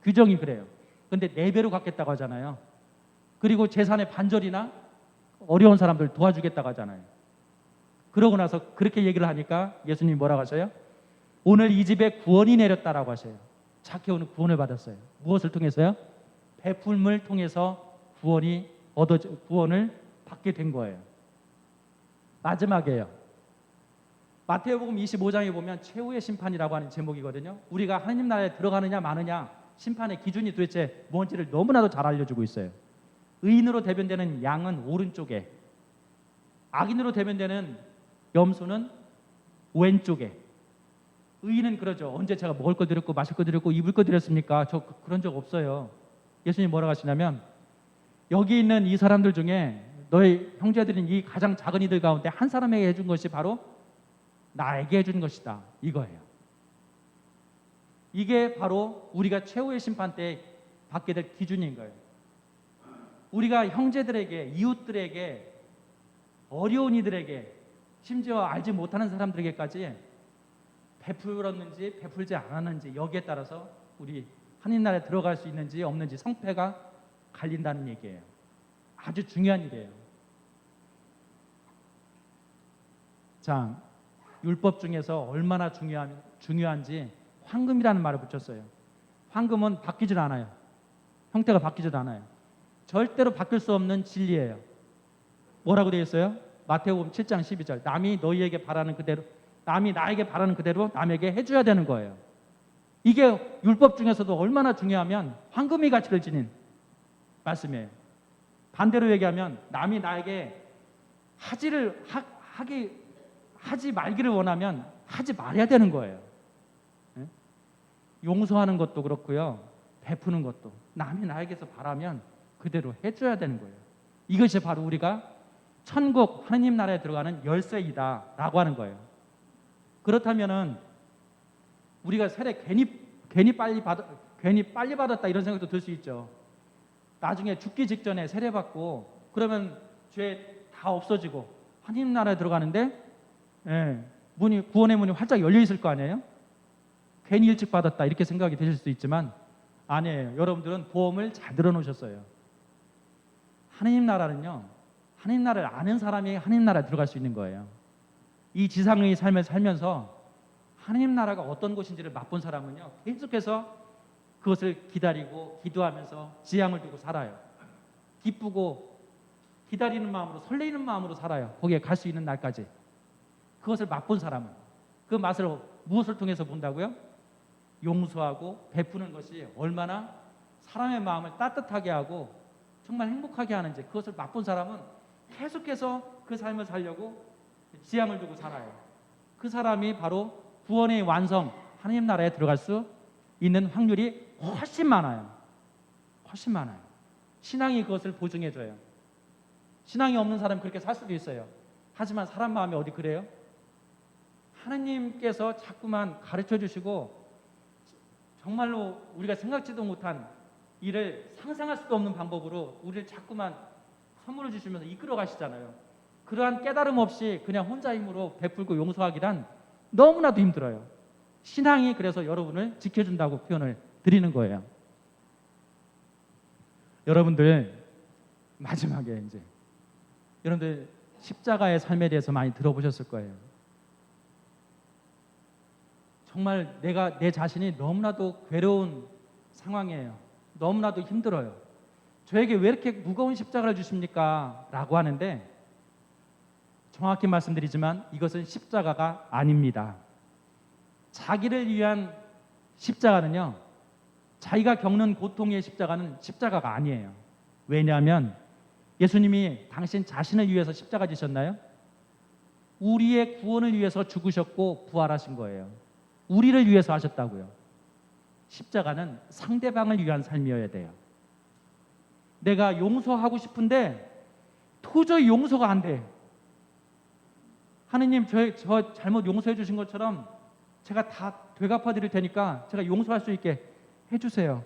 S1: 규정이 그래요. 근데 4배로 갚겠다고 하잖아요. 그리고 재산의 반절이나 어려운 사람들 도와주겠다고 하잖아요. 그러고 나서 그렇게 얘기를 하니까 예수님이 뭐라고 하셔요? 오늘 이 집에 구원이 내렸다라고 하셔요. 자케오는 구원을 받았어요. 무엇을 통해서요? 베풀음을 통해서 구원을 받게 된 거예요. 마지막이에요. 마태복음 25장에 보면 최후의 심판이라고 하는 제목이거든요. 우리가 하나님 나라에 들어가느냐 마느냐 심판의 기준이 도대체 뭔지를 너무나도 잘 알려주고 있어요. 의인으로 대변되는 양은 오른쪽에, 악인으로 대변되는 염소는 왼쪽에. 의인은 그러죠. 언제 제가 먹을 거 드렸고 마실 거 드렸고 입을 거 드렸습니까? 저 그런 적 없어요. 예수님 뭐라고 하시냐면 여기 있는 이 사람들 중에 너희 형제들인 이 가장 작은 이들 가운데 한 사람에게 해준 것이 바로 나에게 해준 것이다. 이거예요. 이게 바로 우리가 최후의 심판 때 받게 될 기준인 거예요. 우리가 형제들에게, 이웃들에게, 어려운 이들에게, 심지어 알지 못하는 사람들에게까지 베풀었는지 베풀지 않았는지 여기에 따라서 우리 하나님 나라에 들어갈 수 있는지 없는지 성패가 갈린다는 얘기예요. 아주 중요한 일이에요. 자, 율법 중에서 얼마나 중요한지 황금이라는 말을 붙였어요. 황금은 바뀌질 않아요. 형태가 바뀌질 않아요. 절대로 바뀔 수 없는 진리예요. 뭐라고 되어 있어요? 마태복음 7장 12절. 남이 너희에게 바라는 그대로, 남이 나에게 바라는 그대로 남에게 해줘야 되는 거예요. 이게 율법 중에서도 얼마나 중요하면 황금의 가치를 지닌 말씀이에요. 반대로 얘기하면 남이 나에게 하지 말기를 원하면 하지 말아야 되는 거예요. 예? 용서하는 것도 그렇고요. 베푸는 것도 남이 나에게서 바라면 그대로 해줘야 되는 거예요. 이것이 바로 우리가 천국 하나님 나라에 들어가는 열쇠이다 라고 하는 거예요. 그렇다면은 우리가 세례 괜히 빨리 받았다 이런 생각도 들 수 있죠. 나중에 죽기 직전에 세례 받고 그러면 죄 다 없어지고 하나님 나라에 들어가는데 구원의 문이 활짝 열려 있을 거 아니에요? 괜히 일찍 받았다 이렇게 생각이 드실 수 있지만 아니에요. 여러분들은 보험을 잘 들어놓으셨어요. 하나님 나라는요, 하나님 나라를 아는 사람이 하나님 나라에 들어갈 수 있는 거예요. 이 지상의 삶을 살면서 하나님 나라가 어떤 곳인지를 맛본 사람은요, 계속해서 그것을 기다리고 기도하면서 지향을 두고 살아요. 기쁘고 기다리는 마음으로, 설레이는 마음으로 살아요. 거기에 갈 수 있는 날까지. 그것을 맛본 사람은 그 맛을 무엇을 통해서 본다고요? 용서하고 베푸는 것이 얼마나 사람의 마음을 따뜻하게 하고 정말 행복하게 하는지 그것을 맛본 사람은 계속해서 그 삶을 살려고 지향을 두고 살아요. 그 사람이 바로 구원의 완성, 하나님 나라에 들어갈 수 있는 확률이 훨씬 많아요. 훨씬 많아요. 신앙이 그것을 보증해줘요. 신앙이 없는 사람은 그렇게 살 수도 있어요. 하지만 사람 마음이 어디 그래요? 하나님께서 자꾸만 가르쳐 주시고 정말로 우리가 생각지도 못한 일을 상상할 수도 없는 방법으로 우리를 자꾸만 선물을 주시면서 이끌어 가시잖아요. 그러한 깨달음 없이 그냥 혼자 힘으로 베풀고 용서하기란 너무나도 힘들어요. 신앙이 그래서 여러분을 지켜준다고 표현을 드리는 거예요. 여러분들 마지막에 이제 여러분들 십자가의 삶에 대해서 많이 들어보셨을 거예요. 정말 내 자신이 너무나도 괴로운 상황이에요. 너무나도 힘들어요. 저에게 왜 이렇게 무거운 십자가를 주십니까? 라고 하는데 정확히 말씀드리지만 이것은 십자가가 아닙니다. 자기를 위한 십자가는요, 자기가 겪는 고통의 십자가는 십자가가 아니에요. 왜냐하면 예수님이 당신 자신을 위해서 십자가 지셨나요? 우리의 구원을 위해서 죽으셨고 부활하신 거예요. 우리를 위해서 하셨다고요. 십자가는 상대방을 위한 삶이어야 돼요. 내가 용서하고 싶은데 도저히 용서가 안 돼. 하느님 저 잘못 용서해 주신 것처럼 제가 다 되갚아 드릴 테니까 제가 용서할 수 있게 해주세요.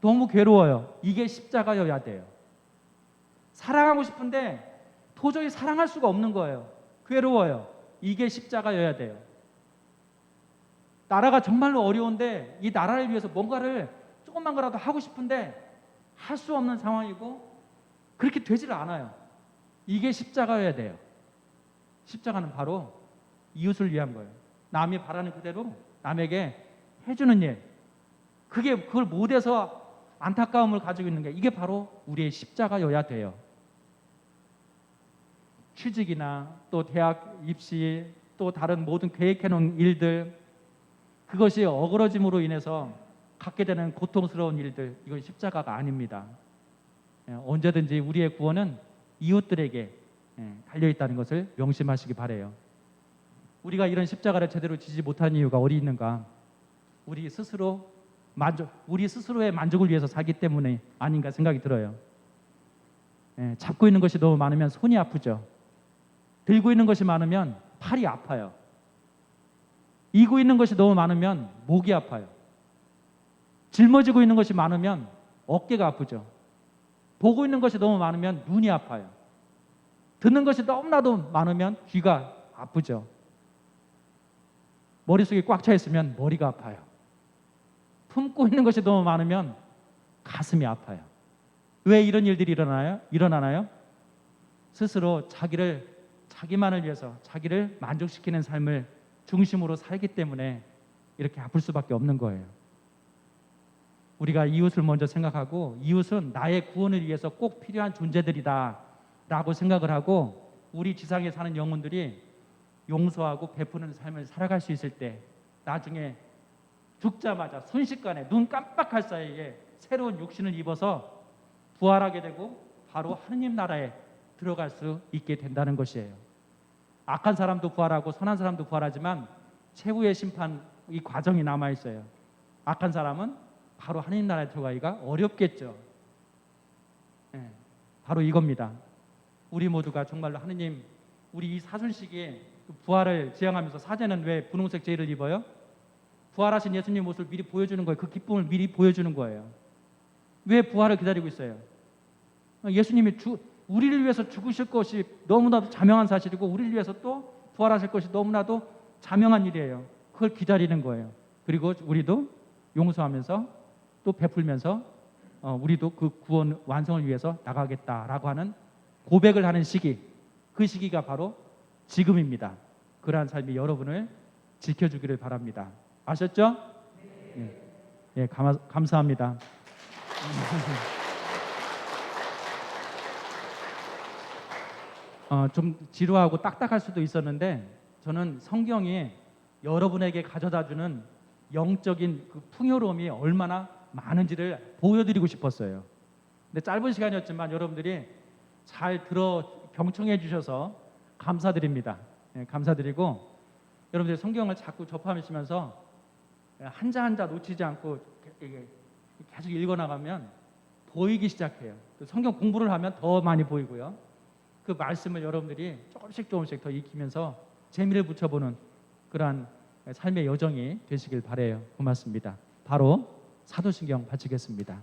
S1: 너무 괴로워요. 이게 십자가여야 돼요. 사랑하고 싶은데 도저히 사랑할 수가 없는 거예요. 괴로워요. 이게 십자가여야 돼요. 나라가 정말로 어려운데 이 나라를 위해서 뭔가를 조금만 거라도 하고 싶은데 할 수 없는 상황이고 그렇게 되질 않아요. 이게 십자가여야 돼요. 십자가는 바로 이웃을 위한 거예요. 남이 바라는 그대로 남에게 해주는 일. 그걸 못해서 안타까움을 가지고 있는 게 이게 바로 우리의 십자가여야 돼요. 취직이나 또 대학 입시 또 다른 모든 계획해놓은 일들, 그것이 어그러짐으로 인해서 갖게 되는 고통스러운 일들, 이건 십자가가 아닙니다. 언제든지 우리의 구원은 이웃들에게 달려있다는 것을 명심하시기 바라요. 우리가 이런 십자가를 제대로 지지 못한 이유가 어디 있는가? 우리 스스로의 만족을 위해서 살기 때문에 아닌가 생각이 들어요. 예, 잡고 있는 것이 너무 많으면 손이 아프죠. 들고 있는 것이 많으면 팔이 아파요. 이고 있는 것이 너무 많으면 목이 아파요. 짊어지고 있는 것이 많으면 어깨가 아프죠. 보고 있는 것이 너무 많으면 눈이 아파요. 듣는 것이 너무나도 많으면 귀가 아프죠. 머릿속이 꽉 차 있으면 머리가 아파요. 품고 있는 것이 너무 많으면 가슴이 아파요. 왜 이런 일들이 일어나나요? 스스로 자기만을 위해서 자기를 만족시키는 삶을 중심으로 살기 때문에 이렇게 아플 수밖에 없는 거예요. 우리가 이웃을 먼저 생각하고 이웃은 나의 구원을 위해서 꼭 필요한 존재들이다 라고 생각을 하고 우리 지상에 사는 영혼들이 용서하고 베푸는 삶을 살아갈 수 있을 때 나중에 죽자마자 순식간에 눈 깜빡할 사이에 새로운 육신을 입어서 부활하게 되고 바로 하느님 나라에 들어갈 수 있게 된다는 것이에요. 악한 사람도 부활하고 선한 사람도 부활하지만 최후의 심판 이 과정이 남아 있어요. 악한 사람은 바로 하느님 나라에 들어가기가 어렵겠죠. 네, 바로 이겁니다. 우리 모두가 정말로 하느님, 우리 이 사순 시기에 부활을 지향하면서 사제는 왜 분홍색 제의를 입어요? 부활하신 예수님 모습을 미리 보여주는 거예요. 그 기쁨을 미리 보여주는 거예요. 왜 부활을 기다리고 있어요? 예수님이 우리를 위해서 죽으실 것이 너무나도 자명한 사실이고 우리를 위해서 또 부활하실 것이 너무나도 자명한 일이에요. 그걸 기다리는 거예요. 그리고 우리도 용서하면서 또 베풀면서 우리도 그 구원 완성을 위해서 나가겠다라고 하는 고백을 하는 시기, 그 시기가 바로 지금입니다. 그러한 삶이 여러분을 지켜주기를 바랍니다. 아셨죠? 예, 감사합니다. 좀 지루하고 딱딱할 수도 있었는데 저는 성경이 여러분에게 가져다주는 영적인 그 풍요로움이 얼마나 많은지를 보여드리고 싶었어요. 근데 짧은 시간이었지만 여러분들이 잘 경청해 주셔서 감사드립니다. 예, 감사드리고 여러분들이 성경을 자꾸 접하시면서 한자 한자 놓치지 않고 계속 읽어나가면 보이기 시작해요. 또 성경 공부를 하면 더 많이 보이고요. 그 말씀을 여러분들이 조금씩 더 익히면서 재미를 붙여보는 그러한 삶의 여정이 되시길 바라요. 고맙습니다. 바로 사도신경 바치겠습니다.